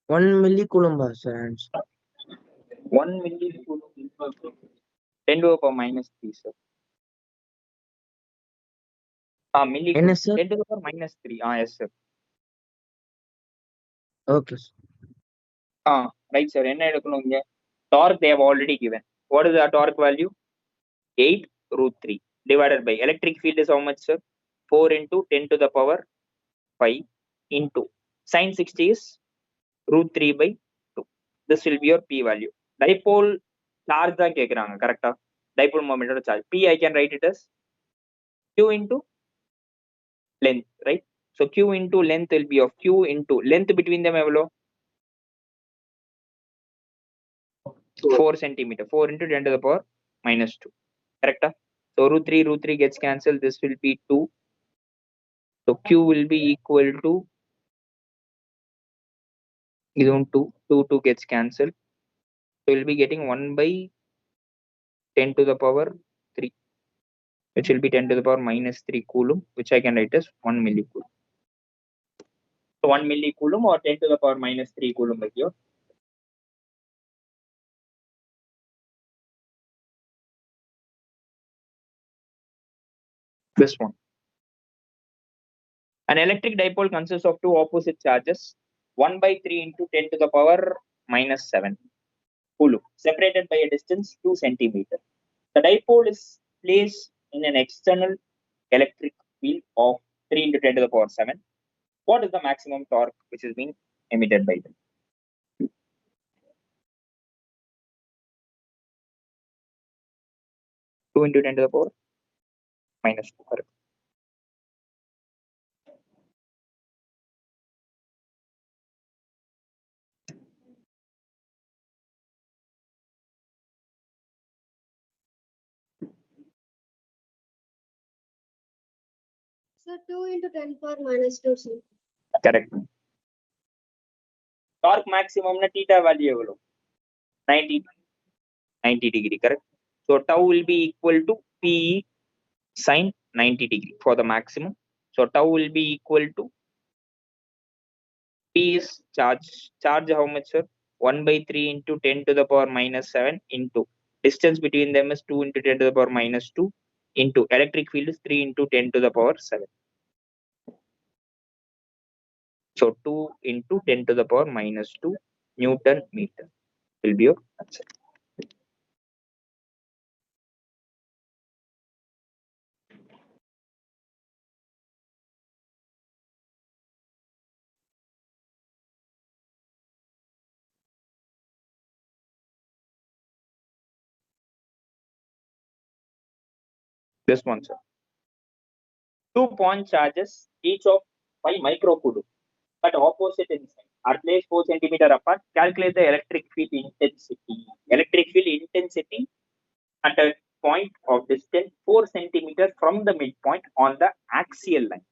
One millicoulomb, sir. Answer. 1 millicoulomb 10 to the power minus 3, sir. Millicoulomb Yes, sir. 10 to the power minus 3. Yes, sir. Okay, sir. Right, sir. என்ன எடுக்கணும் இங்க? Torque they have already given. What is the torque value? 8 root 3 divided by electric field is how much, sir? 4 into 10 to the power 5 into sin 60 is root 3 by 2. This will be your P value. Dipole charge தான் கேக்குறாங்க கரெக்டா? Dipole moment ஓட charge. P I can write it as Q into length, right? So Q into length will be of Q into length between them எவ்வளோ? 4 centimeter. 4 into 10 to the power minus 2. Correct? So root 3 gets cancelled. This will be 2. So Q will be equal to, is on 2. 2 gets cancelled. So we'll be getting 1 by 10 to the power 3, which will be 10 to the power minus 3 coulomb, which I can write as 1 millicoulomb. So 1 millicoulomb or 10 to the power minus 3 coulomb by here. This one. An electric dipole consists of two opposite charges, 1 by 3 into 10 to the power minus 7 coulomb, separated by a distance 2 centimeter. The dipole is placed in an external electric field of 3 into 10 to the power 7. What is the maximum torque which is being emitted by them? 2 into 10 to the power minus 2. Correct. So 2 into 10 power minus 2, sir. Correct. Torque maximum na theta value எவ்வளோ? 90 degree. Correct. So tau will be equal to P sin 90 degree for the maximum. So tau will be equal to P is charge. Charge how much, sir? 1 by 3 into 10 to the power minus 7 into distance between them is 2 into 10 to the power minus 2 into electric field is 3 into 10 to the power 7. So 2 into 10 to the power minus 2 Newton meter will be your answer. This one, sir. 2 point charges, each of 5 microcoulomb, but opposite in sign, are placed 4 centimeter apart. Calculate the electric field intensity. Electric field intensity at a point of distance 4 centimeters from the midpoint on the axial line.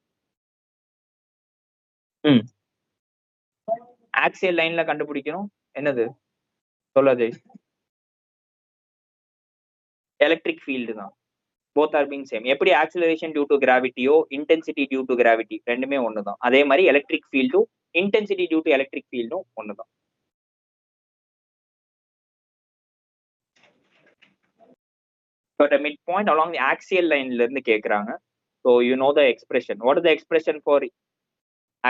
Axial line la கண்டுபிடிக்கணும் என்னது சொல்லாதே electric field தான். Both are being same. எப்படி acceleration due to gravity O intensity due to gravity ரெண்டுமே ஒண்ணுதான். அதே மாதிரி electric field intensity due to electric field ஒண்ணுதான். So the midpoint along the axial line ல இருந்து கேக்குறாங்க. So you know the expression. What is the expression for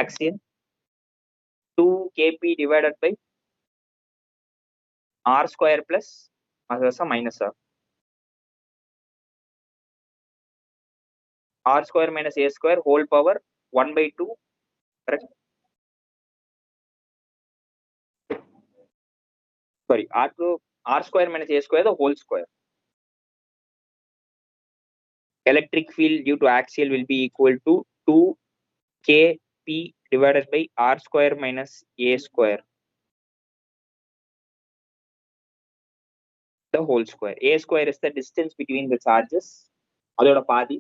axial? 2 kp divided by r square plus minus r square minus a square whole power 1 by 2. Correct? Sorry, r square minus a square the whole square. Electric field due to axial will be equal to 2 kp divided by r square minus a square, the whole square. A square is the distance between the charges, அதோட பாதி,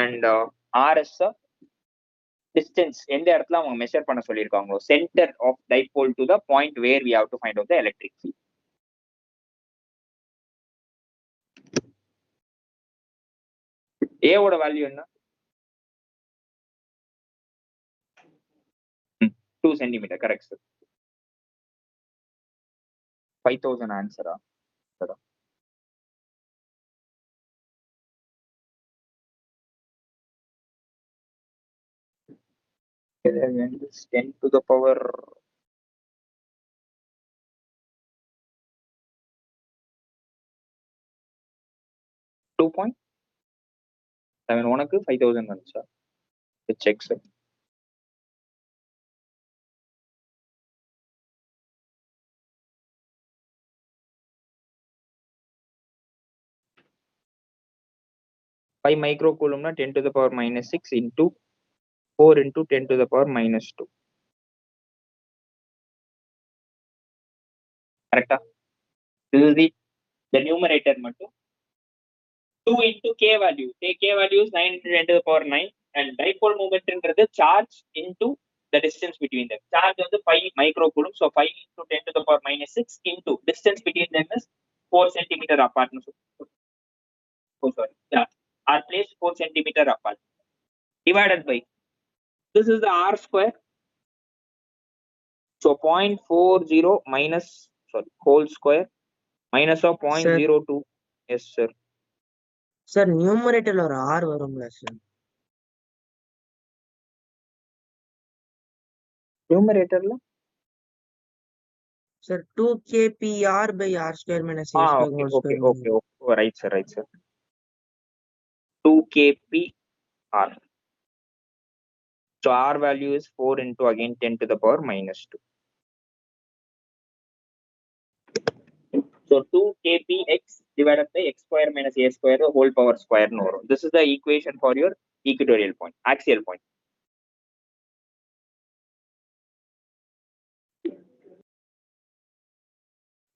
and r is the distance எந்த இடத்துல அவங்க measure பண்ண சொல்லியிருக்காங்களோ, center of dipole to the point where we have to find out the electric field. A ஓட value என்ன? 2 centimeter, correct sir. 5000 answer. And this 10 to the power 2.7 உனக்கு 5000 வந்துச்சா? Check sir. Five microcoulomb 10 to the power minus 6 into 4 into 10 to the power minus 2. Correct? This is the numerator மட்டும் 2 into k value. Take k value is 9 into 10 to the power 9, and dipole moment என்றது charge into the distance between them. Charge வந்து 5 microcoulomb, so 5 into 10 to the power minus 6 into distance between them is 4 centimeter apart. Oh sorry, yeah, are placed 4 centimeter apart. Divided by, this is the r square, so 0.40 minus, sorry, whole square minus of 0.02. Yes sir. Sir நியூமரேட்டர்ல ஒரு r வரும்ல sir? Numeratorல sir 2kpr by r square minus a square whole square. okay. Right sir. 2 kp r. So r value is 4 into again 10 to the power minus 2. So 2 kp x divided by x square minus a square whole power square no. This is the equation for your equatorial point, axial point.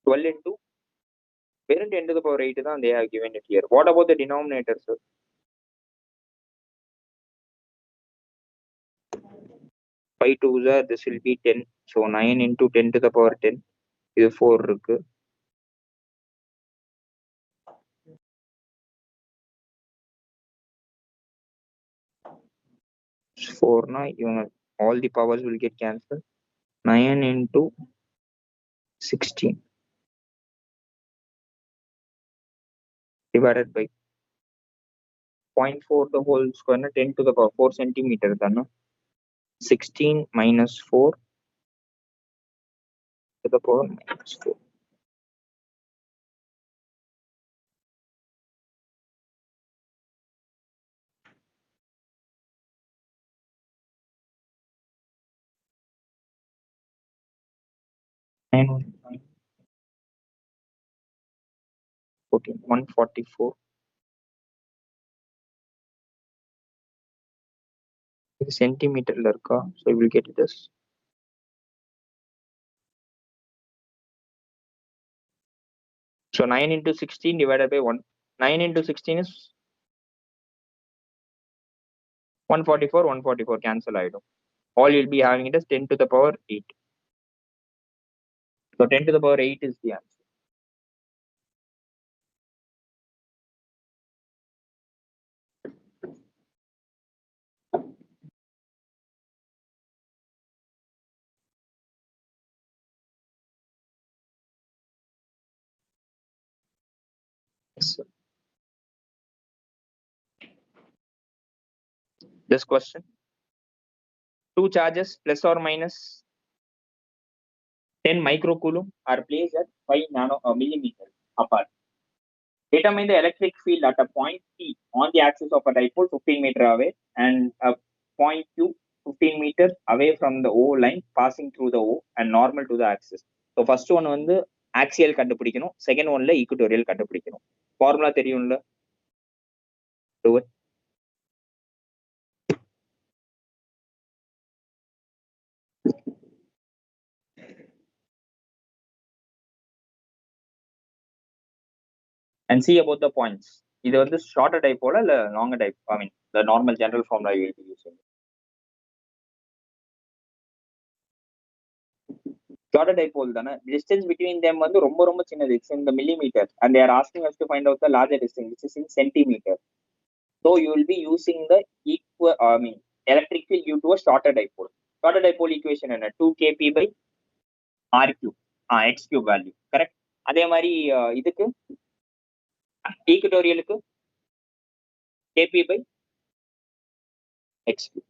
Twelve into where 10 to the power 8 then they have given it here. What about the denominator, sir? 5 2s are, this will be 10. So 9 into 10 to the power 10. இது 4 இருக்கு. Four na, all the powers will get cancelled. 9 into 16 divided by 0.4 the whole square, 10 to the power 4 centimeter. 16 minus 4 to the power minus 4. Nine 14 144. இது சென்டிமீட்டர்ல இருக்கா, so we will get this. So 9 into 16 divided by 1. 9 into 16 is 144. 144 cancel item. All you'll be having it as 10 to the power 8. So 10 to the power 8 is the answer. Yes, sir. This question, two charges plus or minus 10 microcoulomb are placed at 5 millimeters apart. Determine the electric field at a point P on the axis of a dipole 15 meter away and a point Q 15 meters away from the O line passing through the O and normal to the axis. So first one வந்து axial கண்டுபிடிக்கணும், second oneல equatorial கண்டுபிடிக்கணும். Formula தெரியும்ல? Do it. and see about the points. இது வந்து shorter dipole இல்ல longer dipole, I mean the normal general formula you will be using. Shorter dipole தானே, distance between them வந்து ரொம்ப ரொம்ப சின்னது, it's in the millimeter, and they are asking us to find out the larger distance, which is in centimeter. So you will be using the equal, I mean electric field due to a shorter dipole. Shorter dipole equation என்ன 2kp by r cube, x cube value, correct. அதே மாதிரி இதுக்கு ஈக்குட்டோரியலுக்கு kp by x cube.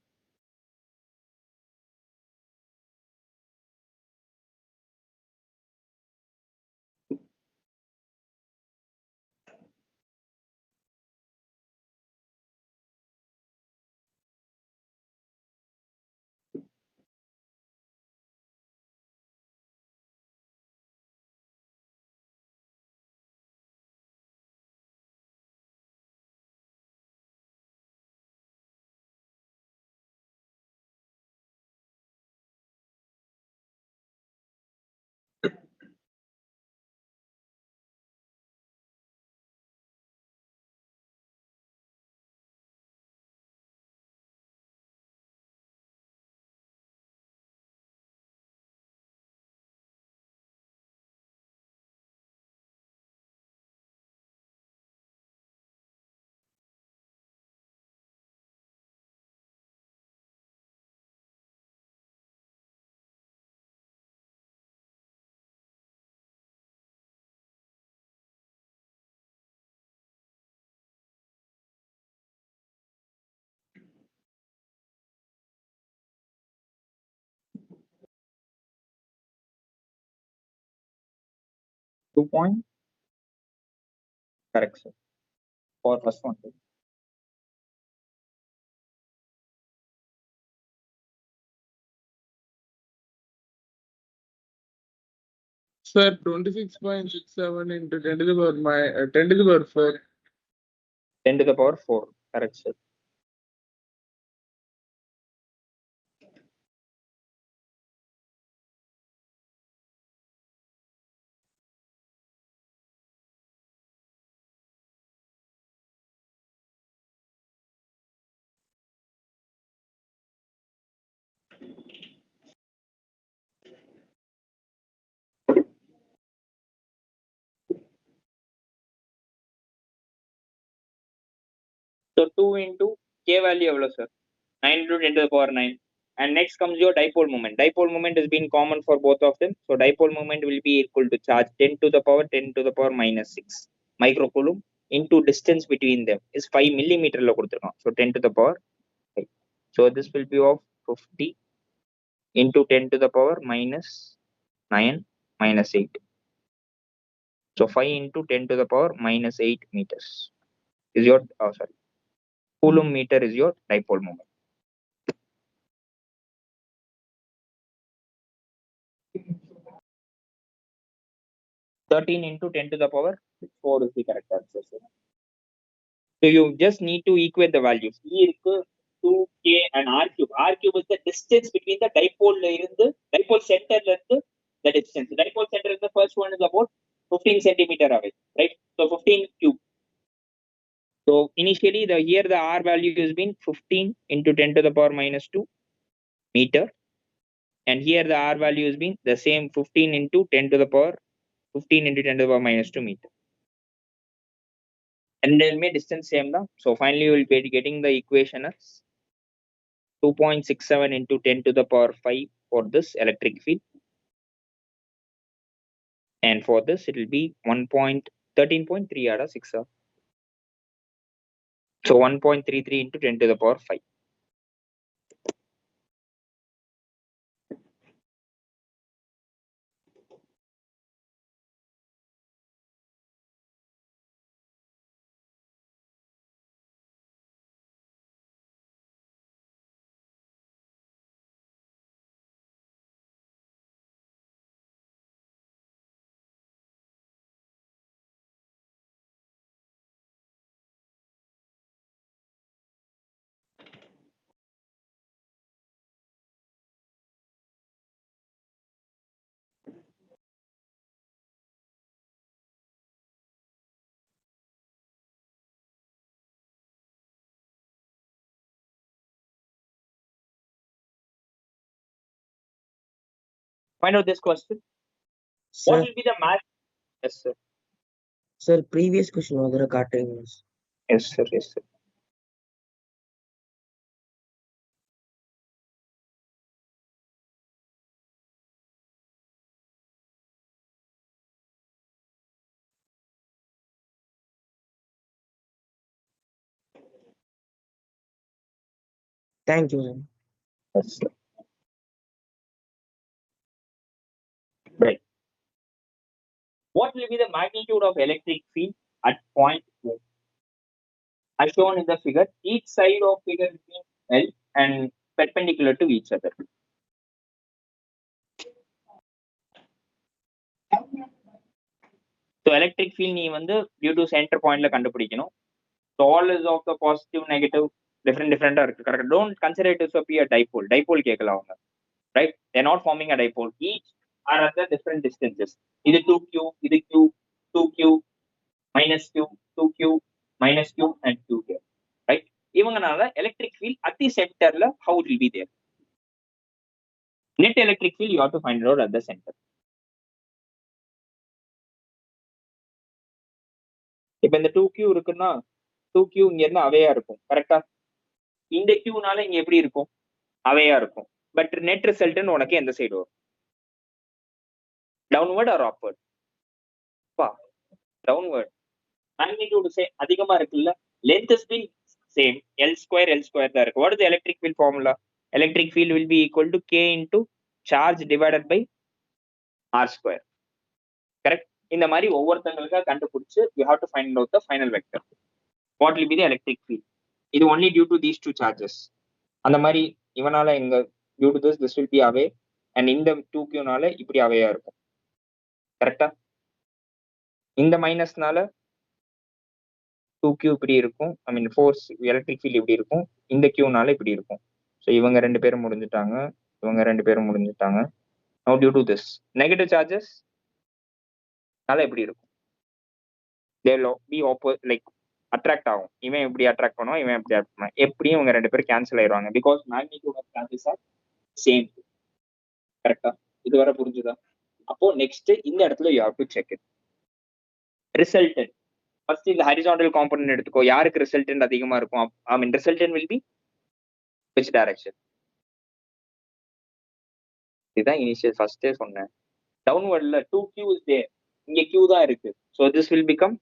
Two point, correct sir, for first one. Sir, 26.67 into 10 to the power 10 to the power 4. 10 to the power 4, correct sir. So 2 into k value எவ்வளோ sir? 9 into 10 to the power 9. And next comes your dipole moment. Dipole moment has been common for both of them. So dipole moment will be equal to charge 10 to the power 10 to the power minus 6 microcoulomb into distance between them is 5 millimeter. So 10 to the power 5. So this will be of 50 into 10 to the power minus 9 minus 8. So 5 into 10 to the power minus 8 meters is your, coulomb meter is your dipole moment. 13 into 10 to the power 4 is the correct answer. So you just need to equate the values. E இருக்கு 2k and r cube. R cube is the distance between the dipole dipole center the distance. The dipole center is the first one is about 15 centimeter away, right? So 15 cube. So initially here the r value has been 15 into 10 to the power minus 2 meter, and here the r value has been the same 15 into 10 to the power 15 into 10 to the power minus 2 meter. And then may distance same now. So finally you will be getting the equation as 2.67 into 10 to the power 5 for this electric field, and for this it will be 1.13.3 out of 6. So 1.33 into 10 to the power 5. Find out this question. What Sir, will be the math? Yes, sir. sir, previous question वगैरह काटेंगे. Yes, sir. Yes, sir. Thank you, sir. Yes, sir. Right. What will be the magnitude of electric field at point O? As shown in the figure, each side of figure being L and perpendicular to each other. So electric field நீ வந்து due to center pointல கண்டுபிடிக்கணும். So all is of the positive, negative, different இருக்கு. Correct. Don't consider it to be a dipole. Dipole கேட்கல அவங்க. Right? They're not forming a dipole. Each are at the different distances. இது 2q, இது q, 2q, minus q, 2q, minus q and q here. Right? இவங்கனால electric field at the centerல how it will be there. Net electric field you have to find it out at the center. இப்ப இந்த 2q இருக்குன்னா 2q இங்க இருந்து அவையா இருக்கும். கரெக்டா? இந்த q நால இங்க எப்படி இருக்கும்? அவையா இருக்கும். பட் நெட் ரிசல்ட்னு உனக்கு எந்த சைடு வரும்? Downward or upward? பா டவுன்வர்ட். மேக்னிடியூட் அதிகமா இருக்குல்ல. Length is been same. L square தான் இருக்கு. What is the electric field formula? Electric field will be equal to k into charge divided by r square. Correct? இந்த மாதிரி ஒவ்வொருத்தங்களுக்கா கண்டுபிடிச்சு you have to find out the final vector. What will be the electric field? இது only due to these two charges. அந்த மாதிரி இவனால இங்க due to this will be away and இந்த 2q நால இப்படி அவையா இருக்கும். கரெக்டா? இந்த மைனஸ்னால 2q இப்படி இருக்கும். I mean force electric field இப்படி இருக்கும். இந்த q நால இப்படி இருக்கும். ஸோ இவங்க 2 பேரும் முடிஞ்சுட்டாங்க. இவங்க 2 பேரும் முடிஞ்சுட்டாங்க. Now due to this negative charges நால எப்படி இருக்கும்? They will be like attract ஆகும். இவன் இப்படி அட்ராக்ட் பண்ணுவான், இவன் இப்படி அட்ராக்ட் பண்ணுவான். எப்படியும் இவங்க 2 பேரும் கேன்சல் ஆயிடுவாங்க. Because magnitude of charges are same. கரெக்டா? இது வரை புரிஞ்சுதா? அப்போ நெக்ஸ்ட் இந்த இடத்துல you have to check it. Resultant first இந்த ஹரிசாண்டல் காம்பனன்ட் எடுத்துக்கோ. யாருக்கு ரிசல்டன்ட் அதிகமா இருக்கும்? I mean resultant will be which direction? இதுதான் இனிஷியல் ஃபர்ஸ்டே சொன்னேன். டவுன்வர்ட்ல 2q is there. இங்க q தான் இருக்கு. So this will become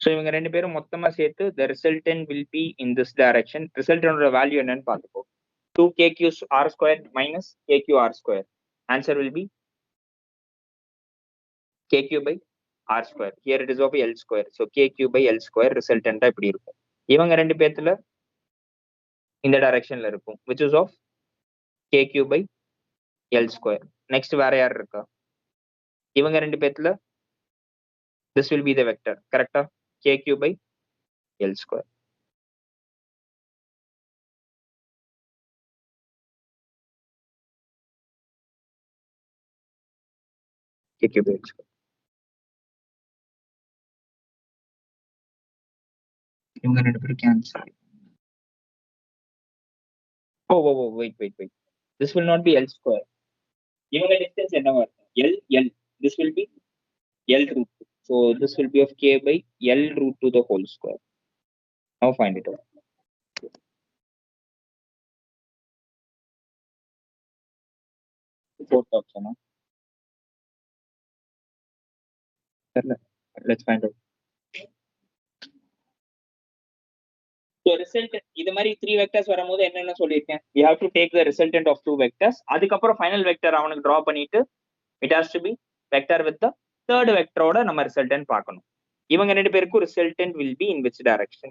so இவங்க 2 பேரும் மொத்தமா சேர்த்து the resultant will be in this direction. ரிசல்டன்டோட வேல்யூ என்னன்னு பார்த்துக்கோ. 2kq r square minus kq r square. Answer will be kq by r square. Here it is of l square. So kq by l square resultant இப்படி இருக்கும். இவங்க 2 பேத்துல இந்த டைரக்ஷன்ல இருக்கும் which is of kq by l square. Next வேற யார் இருக்கா? இவங்க 2 பேத்துல this will be the vector. கரெக்டா? kq by l square. kq by l square. இவங்க 2 பேரும் cancel. wait. This will not be l square. இவங்க டிஸ்டன்ஸ் என்னவா இருக்கும்? l. This will be l root 2. So this will be of k by l root 2 the whole square. Now find it out. Fourth option. Let's find out. So result இது மாதிரி 3 vectors வரும்போது என்னென்ன சொல்லியிருக்கேன்? We have to take the resultant of 2 vectors. அதுக்கப்புறம் final vector அவனுக்கு draw பண்ணிட்டு it has to be vector with the third vectorோட நம்ம resultant பார்க்கணும். இவங்க 2 பேருக்கும் resultant will be in which direction?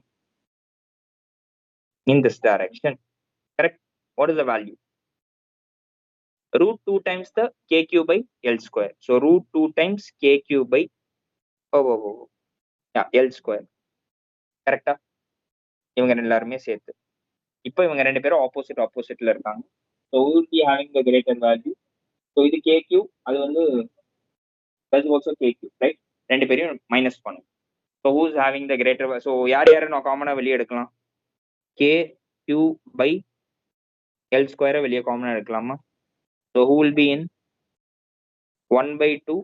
In this direction. Correct? What is the value? Root 2 times the kq by l square. So root 2 times kq by yeah, l square. கரெக்டா? இவங்க எல்லாருமே சேர்த்து இப்போ இவங்க ரெண்டு பேரும் ஆப்போசிட்ல இருக்காங்க. So who will be having the greater value? So இது KQ, அது வந்து that's also KQ, right? ரெண்டு பேரையும் மைனஸ் பண்ணும். So who is having the greater value? So யாரை நான் காமனா வெளியே எடுக்கலாம்? KQ by L square வெளியே காமனா எடுக்கலாமா? So who will be in 1/2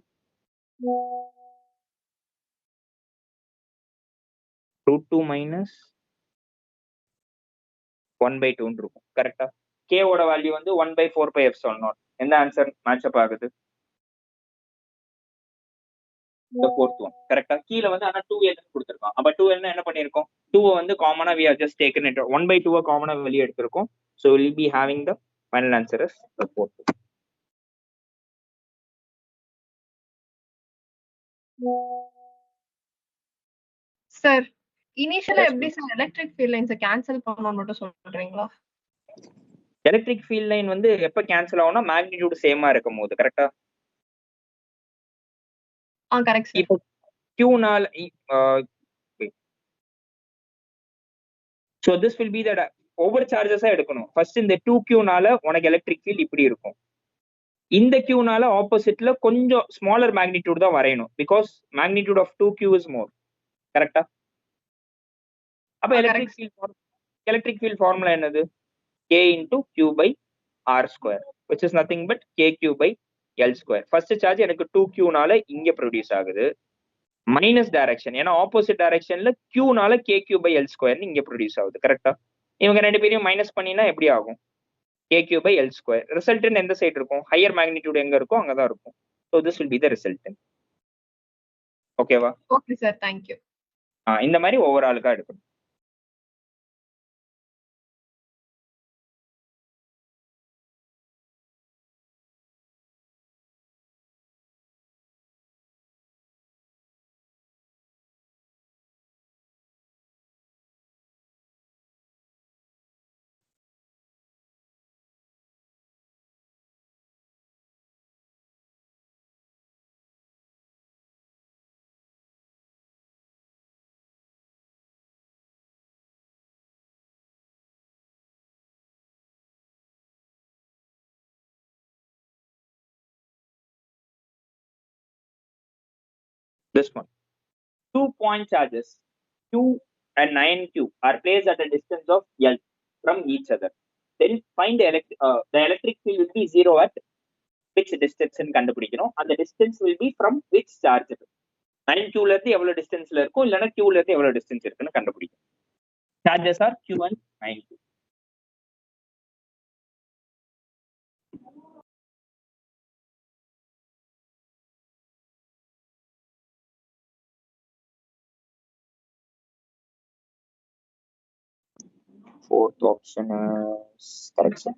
√2 minus 1/2 இருக்கும். கரெக்டா? K ஓட வேல்யூ வந்து 1/4πε0. எந்த ஆன்சர் மேட்ச் அப் ஆகுது? the fourth one. கரெக்டா? கீழ வந்து ஆனா 2l கொடுத்திருக்கோம். அப்ப 2l என்ன பண்ணிருக்கோம்? 2 வந்து காமனா we have just taken it 1/2 காமனா வெளிய எடுத்திருக்கோம். So we'll be having the final answer as the fourth one. Sir இனிஷியலா எப்படி sir electric field lines cancel பண்ணனும் மட்டும் சொல்றீங்களா? எலக்ட்ரிக் ஃபீல்ட் லைன் வந்து எப்ப கேன்சல் ஆகும்னா மேக்னிட்யூட் சேமா இருக்கும்போது. கரெக்டா? Correct sir. இப்போ Q நால so this will be that over charges எடுக்கணும். ஃபர்ஸ்ட் இந்த 2Q நால உனக்கு எலக்ட்ரிக் ஃபீல்ட் இப்படி இருக்கும். இந்த Q நால ஆப்போசிட்ல கொஞ்சம் ஸ்மாலர் மேக்னிட்யூட் தான் வரையணும். Because magnitude of 2Q is more. கரெக்டா? அப்ப எலக்ட்ரிக் ஃபீல்ட் ஃபார்முலா என்னது? K into Q by R square, which is nothing but KQ by L square. First charge எனக்கு 2Q நால இங்க ப்ரொடியூஸ் ஆகுது. மைனஸ் டைரக்ஷன், ஏன்னா ஆப்போசிட் டைரக்ஷன்ல Q நால KQ by L square இங்க ப்ரொடியூஸ் ஆகுது. கரெக்டா? இவங்க ரெண்டு பேரையும் மைனஸ் பண்ணினா எப்படி ஆகும்? KQ by L square. Resultant எந்த சைடு இருக்கும்? ஹையர் மேக்னிட்யூட் எங்க இருக்கும்? அங்கதான் இருக்கும். So this will be the resultant. ஓகேவா? Okay sir, thank you. இந்த மாதிரி ஓவராலுக்கா எடுக்கணும். This one. 2 point charges Q and 9Q are placed at a distance of L from each other. Then find the electric field will be 0 at which distance ன்னு கண்டுபிடிக்கணும். அந்த distance will be from which charge. 9Q ல இருந்து எவ்வளவு டிஸ்டன்ஸ்ல இருக்கும், இல்லனா Q ல இருந்து எவ்வளவு டிஸ்டன்ஸ் இருக்குன்னு கண்டுபிடிக்கணும். Charges are Q and 9Q. Fourth option is correct, sir.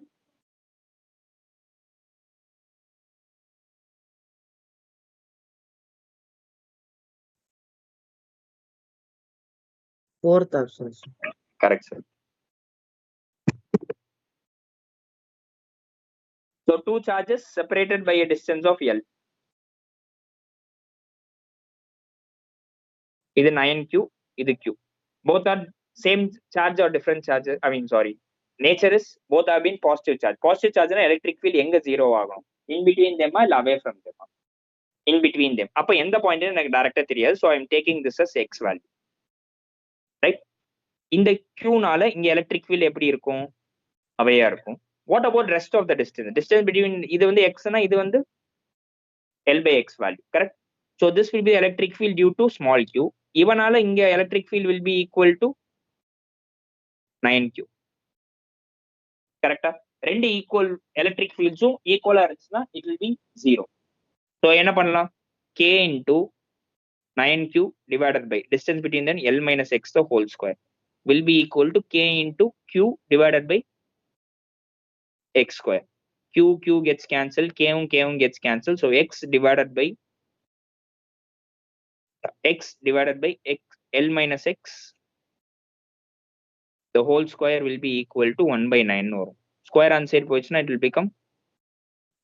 Fourth option. Correct, sir. So two charges separated by a distance of L. இது 9Q, இது Q. Both are same charge or different charges. I mean, sorry. Nature is both have been positive charge. Positive charge na electric field எங்க 0 ஆகும்? In between them or away from them? In between them. அப்ப எந்த point எனக்கு டைரக்டா தெரியாது. So I am taking this as X value. Right? இந்த Q நால இங்க எலக்ட்ரிக் ஃபீல்ட் எப்படி இருக்கும்? அவையா இருக்கும். What about rest of the distance? Distance between இது வந்து X னா இது வந்து L by X value. Correct? So this will be electric field due to small q. இவனால இங்க electric field will be equal to 9Q. கரெக்டா? ரெண்டு equal electric ஃபீல்ட்ஸும் ஈக்குவலா இருந்துச்சுன்னா it will be 0. So என்ன பண்ணலாம்? K into 9Q divided by distance between then L minus X the whole square will be equal to K into Q divided by X square. Q gets cancelled, K gets cancelled. So X divided by X L minus X the whole square will be equal to 1/9 வரும். Square on side போச்சுன்னா it will become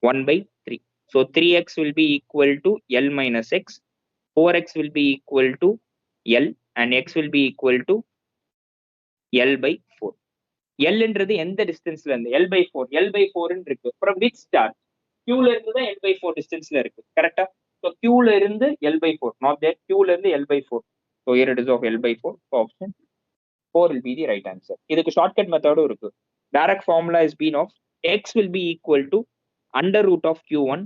1/3. So 3x will be equal to L minus X, 4x will be equal to L, and x will be equal to L by 4. Lன்றது எந்த டிஸ்டன்ஸ்ல இருந்து L/4 L/4 இருக்கு from which charge Q ல இருந்து தான் L/4 டிஸ்டன்ஸ்ல இருக்கு கரெக்டா so Q ல இருந்து L/4 not that Q ல இருந்து L/4 so here it is of L/4 so option 4 will be the right answer இதுக்கு ஷார்ட்கட் மெத்தடும் இருக்கு direct formula is been of x will be equal to under root of q1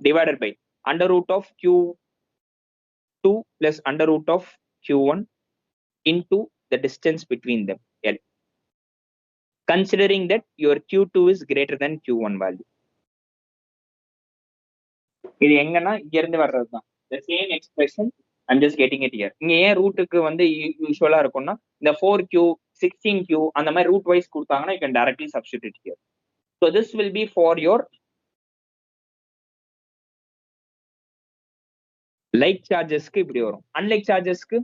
divided by under root of q2 plus under root of q1 into the distance between them L considering that your q2 is greater than q1 value இது எங்கன்னா இங்க இருந்து வர்றதுதான் the same expression I'm just getting it here இங்க ஏன் ரூட்டுக்கு வந்து யூசுவலா இருக்கும்னா இந்த 4q 16q அந்த மாதிரி ரூட் வைஸ் கொடுத்தாங்கன்னா you can directly substitute here so this will be for your like chargesக்கு இப்படி வரும் unlike chargesக்கு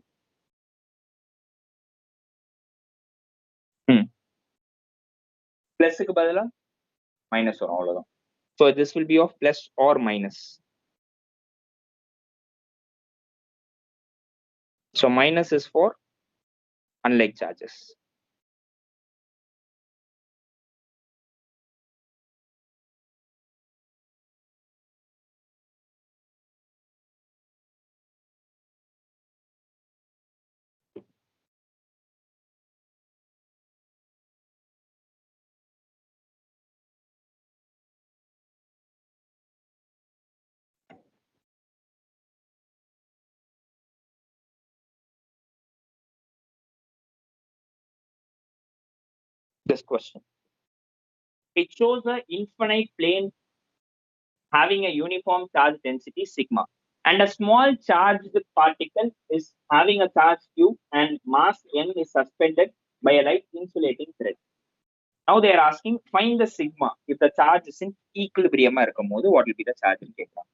பிளஸ்க்கு பதிலா மைனஸ் வரும் அவ்வளவுதான் so this will be of plus or minus so minus is for unlike charges this question it shows a infinite plane having a uniform charge density sigma and a small charged particle is having a charge q and mass n is suspended by a light insulating thread now they are asking find the sigma if the charge is in equilibrium இருக்கும்போது what will be the charge ன்னு கேக்குறாங்க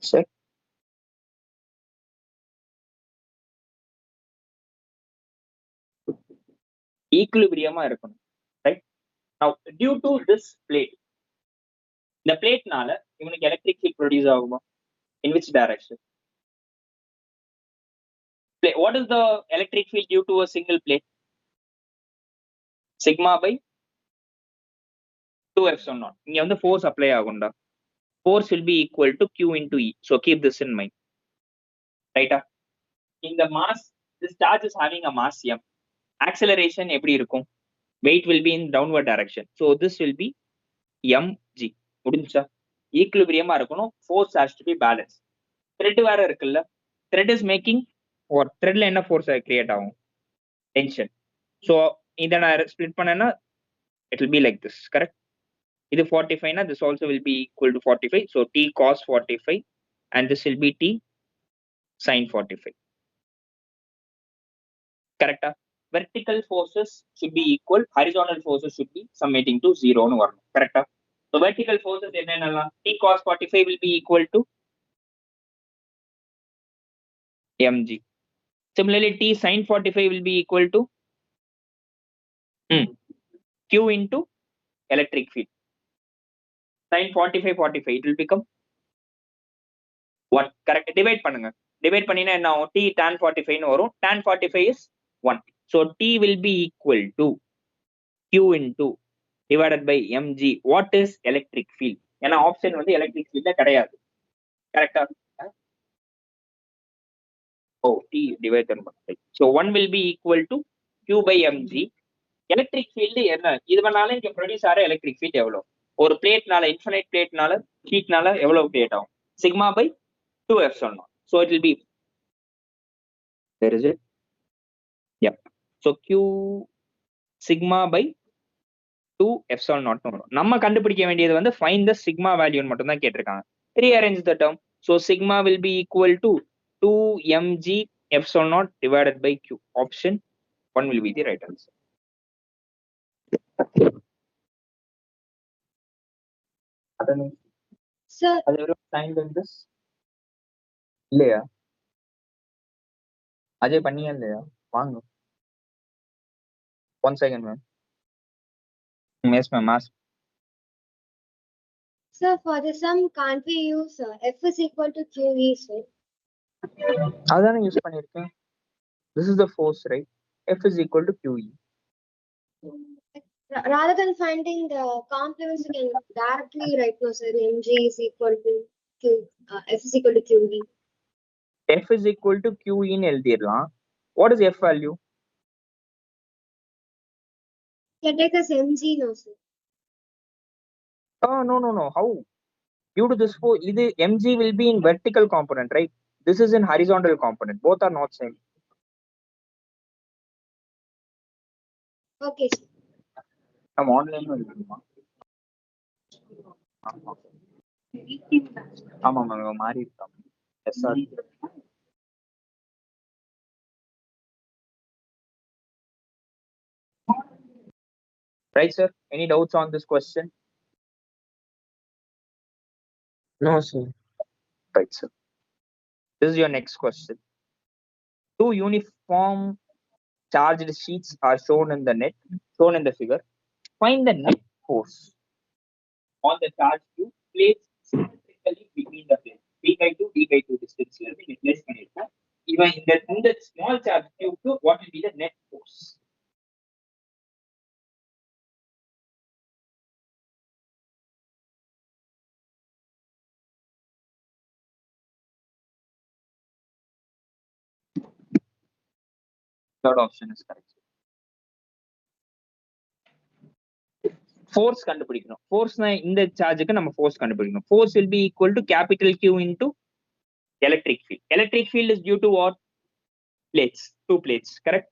check ஈக்குலிபிரியமா இருக்கணும் right now due to this plate இந்த பிளேட்னால இவனுக்கு electric field produce ஆகுமா in which direction what is the electric field due to a single plate sigma by 2f0 இங்க வந்து force apply ஆகும்டா force will be equal to q into e so keep this in mind ரைட்டா இந்த mass this charge is having a mass m acceleration எப்படி இருக்கும் weight will be in downward direction so this will be mg முடிஞ்சா ஈக்குலிபிரியமா இருக்கணும் force has to be balanced thread வேற இருக்குல்ல thread is making or threadல என்ன force create ஆகும் tension so இத நான் ஸ்ப்ளிட் பண்ணேன்னா it will be like this correct இது 45 na this also will be equal to 45 so t cos 45 and this will be t sin 45 correct vertical forces should be equal horizontal forces should be summating to 0 னு வரணும் correct so vertical forces என்னென்னலாம் t cos 45 will be equal to mg similarly t sin 45 will be equal to q into electric field sin 45 it will become 1 correct. Divide பண்ணுங்க. Divide பண்ணினா என்ன ஆகும்? t tan 45 னு வரும். tan 45 is 1. So t will be equal to q into divided by mg. What is electric field? ஏன்னா option வந்து electric ஃபீல்ட்ல கிடையாது. கரெக்டா? ஓ t divided by 5. So 1 will be equal to q by mg. Electric field என்ன? இது பண்ணாலும் இங்க produce ஆகிற எலக்ட்ரிக் ஃபீல்ட் எவ்வளவு? ஒரு பிளேட்னால, இன்ஃபினைட் பிளேட்னால, ஹீட்னால எவ்வளவு கிரியேட் ஆகும்? Sigma by 2 epsilon naught. So it will be, where is it? Yeah. So q sigma by 2 epsilon naught னு வரும். நம்ம கண்டுபிடிக்க வேண்டியது வந்து find the sigma value ன்னு மட்டும் தான் கேட்டிருக்காங்க. Rearrange the term. So sigma will be equal to 2 mg epsilon naught divided by q. Option 1 will be the right answer. Sir, அது ஒரு signed in this இல்லையா? அஜய் பண்ணியா இல்லையா? வாங்க. 1 second ma'am. Yes ma'am. Ask. sir, for the sum, can't we use F is equal to QE, sir? அதானே use பண்ணிருக்கேன். This is the force, right? F is equal to QE. Rather than finding the complements, you can directly write, no, sir, mg is equal to Q, F is equal to QE. F is equal to QE ன்னு எழுதிடலாம். What is F value? Can take as mg, no, sir. Oh, no. How? Due to this force, இது mg will be in vertical component, right? This is in horizontal component. Both are not same. Okay, sir. நம்ம ஆன்லைன்ல இருக்குமா? ஆமா ma'am மாறி இருக்காங்க. Yes sir. Right sir, any doubts on this question? No, sir. Right sir. This is your next question. Two uniform charged sheets are shown in the figure. Find the net force on the charge tube placed symmetrically between the plates. D by 2 distance level place பண்ணிருக்கேன். இவன் இந்த small charge tube, what will be the net force? Third option is correct. Force கண்டுபிடிக்கணும். Force-னா இந்த சார்ஜுக்கு நம்ம force கண்டுபிடிக்கணும். Force will be equal to capital Q into electric field. Electric field is due to what? Plates, 2 plates, correct?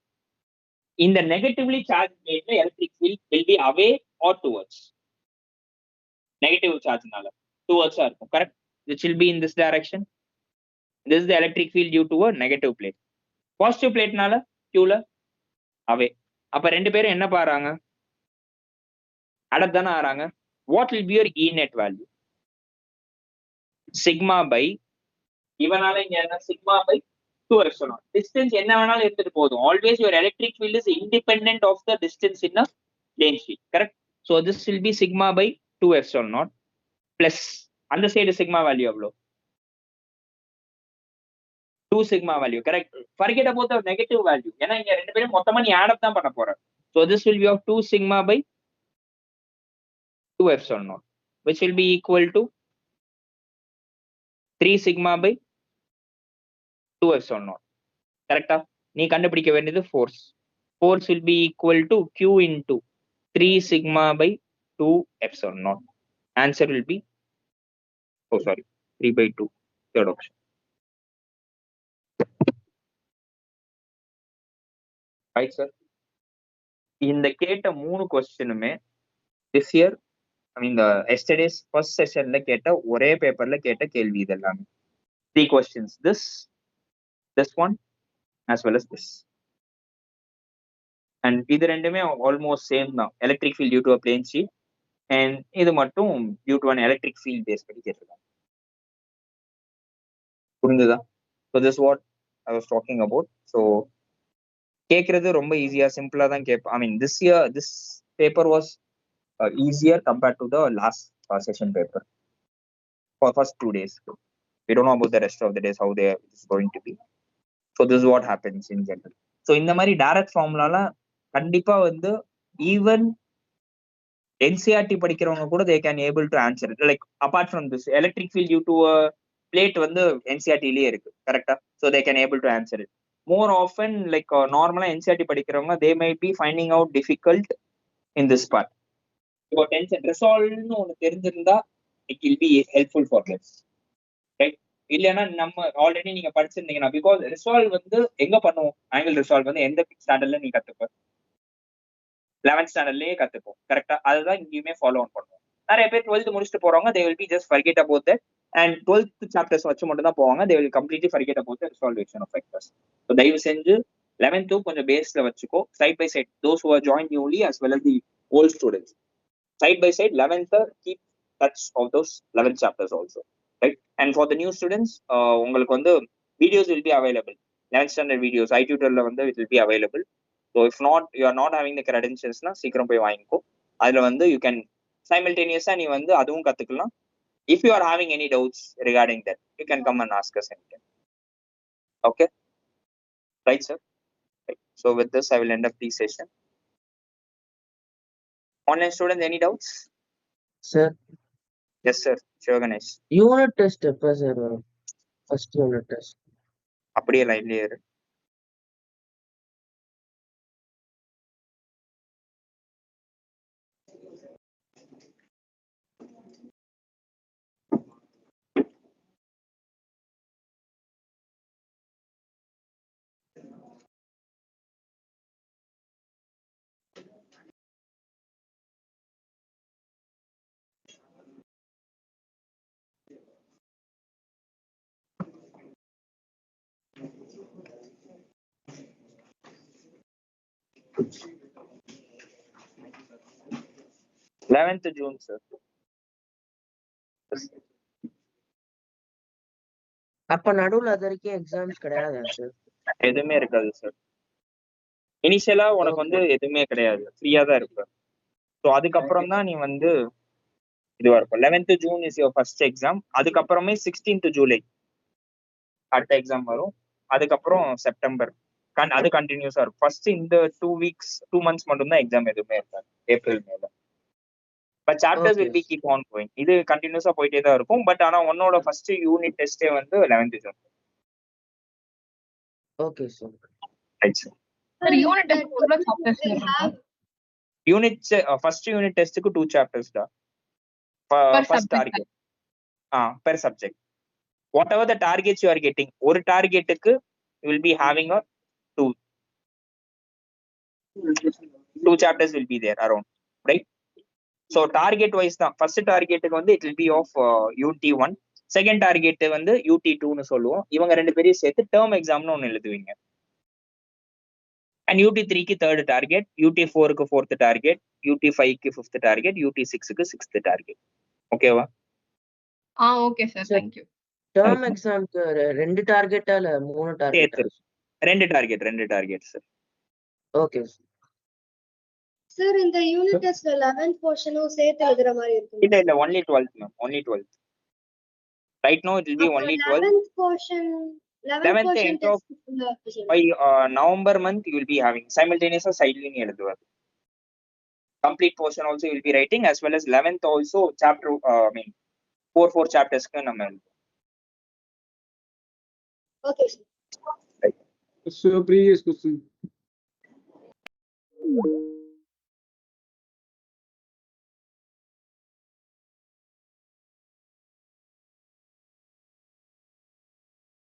In the negatively charged plate, electric field will be away or towards. Negative charge nala towards are correct, which will be in this direction. This is the electric field due to a negative plate. Positive plate nala q la away. அப்ப ரெண்டு பேரும் என்ன பாறாங்க? அடதான ஆறாங்க. What will be your E net value? Sigma by இவனால இங்க என்ன sigma by 2 epsilon. Distance என்ன வேணாலும் எடுத்துட்டு போதும். Always your electric field is independent of the distance in a plane sheet, correct? So this will be sigma by 2 epsilon naught plus அந்த side sigma value எவ்வளவு? 2 sigma value, correct? Forget about the negative value. ஏன்னா இங்க ரெண்டு பேரும் மொத்தமா நீ add up தான் பண்ண போற. So this will be of 2 sigma by 2 epsilon naught, which will be equal to 3 sigma by 2 epsilon naught. Correct? நீ கண்டுபிடிக்க வேண்டியது force. Force will be equal to Q into 3 sigma by 2 epsilon naught. Answer will be, oh sorry, 3 by 2, third option. Right sir. இந்த கேட்ட மூணு கொஸ்டினுமே this year, I mean the yesterday's first sessionல கேட்ட ஒரே பேப்பர்ல கேட்ட கேள்வி இதெல்லாம். 3 questions, this one as well as this. And இது ரெண்டுமே almost same தான். Electric field due to a plane sheet and இது மட்டும் due to an electric field base பண்ணி கேட்டிருக்காங்க. புரிஞ்சுதா? So this is what I was talking about. So கேக்குறது ரொம்ப ஈஸியா சிம்பிளா தான் கேட்பேன். I mean this paper was easier compared to the last session paper for first 2 days. We don't know about the rest of the days how they is going to be. So this is what happens in general. So இந்த மாதிரி direct ஃபார்முலால கண்டிப்பா வந்து even NCERT படிக்கிறவங்க கூட they can able to answer it. Like apart from this electric field due to a plate வந்து NCERT லயே இருக்கு கரெக்டா. So they can able to answer it. More often like நார்மலா NCERT படிக்கிறவங்க they might be finding out difficult in this part. இப்போ tension ரெசால்வ்னு ஒன்று தெரிஞ்சிருந்தா it will be helpful for this, right? இல்லைன்னா நம்ம ஆல்ரெடி நீங்க படிச்சிருந்தீங்கன்னா பிகாஸ் ரிசால்வ் வந்து எங்க பண்ணுவோம் ஆங்கிள் ரிசால்வ் வந்து எந்த ஸ்டாண்டர்ட்ல நீ கத்துப்ப 11th ஸ்டாண்டர்ட்லயே கத்துப்போம் கரெக்டா. அதுதான் இங்கேயுமே ஃபாலோ ஆன் பண்ணுவோம். நிறைய பேர் 12th முடிச்சுட்டு போறவங்க they will be just forget about that and 12th chapters வச்சு மட்டும் தான் போவாங்க. they will completely forget about the resolvation of factors. so தயவு செஞ்சு 11th கொஞ்சம் பேஸ்ல வச்சுக்கோ side by side those who are joined newly as well as the old students side by side 11th keep touch of those 11 chapters also, right? And for the new students உங்களுக்கு வந்து videos will be available 11th standard videos iTutorல வந்து it will be available. So if not you are not having the credentials na சீக்கிரம் போய் வாங்கிக்கோ. அதுல வந்து you can simultaneously நீ வந்து அதுவும் கத்துக்கலாம். If you are having any doubts regarding that you can come and ask us anytime. Okay, right sir, right. So with this I will end up the session. Online students any doubts? Sir, Yes sir, sure Ganesh. unit test எப்ப sir வரும்? First unit test. அப்படியே லைன்லயே இரு. June sir. அப்ப நடுவுல அது வரைக்கும் exams கிடையாதா sir? எதுவுமே இருக்காது சார். இனிஷியலா உனக்கு வந்து எதுவுமே கிடையாது, ஃப்ரீயா தான் இருப்ப. ஸோ அதுக்கப்புறம் தான் நீ வந்து இதுவா இருக்கும். 11th June is your first exam. அதுக்கப்புறமே 16th July அடுத்த எக்ஸாம் வரும். அதுக்கப்புறம் செப்டம்பர் அது கண்டினியூஸா இருக்கும். ஃபர்ஸ்ட் இந்த 2 months மட்டும் தான் எக்ஸாம் எதுவுமே இருக்காது ஏப்ரல் மேல. But chapters will be keep on going. இது கண்டினியூஸா போயிட்டே தான் இருக்கும். பட் ஆனா உன்னோட ஃபர்ஸ்ட் யூனிட் டெஸ்டே வந்து 11th June. Okay sir. Right sir. Sir, unit test எவ்வளவு chapters இருக்கும்? யூனிட் ஃபர்ஸ்ட் யூனிட் டெஸ்ட்க்கு 2 chapters டா. First target per subject whatever the targets you are getting, ஒரு டார்கெட்டுக்கு you will be having a two chapters will be there around, right? So target wise தான் first டார்கெட்டுக்கு வந்து it will be of UT1, second target வந்து UT2 னு சொல்லுவோம். இவங்க ரெண்டு பேரையும் சேர்த்து டேர்ம் எக்ஸாம்னு ஒன்னு எழுதுவீங்க. and UT3 க்கு தேர்ட் டார்கெட், UT4 க்கு ஃபோர்த் டார்கெட், UT5 க்கு ஃபிஃப்த் டார்கெட், UT6 க்கு சிக்ஸ்த் டார்கெட். ஓகேவா? Okay sir, thank you. Term எக்ஸாம்க்கு 2 டார்கெட்டா இல்ல 3 டார்கெட்டா? 2 டார்கெட் சார். Okay sir. இந்த யூனிட் டெஸ்ட்ல 11th போர்ஷனும் சேர்த்து எழுதுற மாதிரி இருக்கு. இல்ல only 12th ma'am, only 12th. Right now it will be only 12th. 11th portion 11th portion test by November month you will be having simultaneous sideline எழுதுவார். complete portion also you will be writing as well as 11th also chapter I mean 4 chapters க்கு நம்ம எழுதுவோம். Okay sir. So previous question.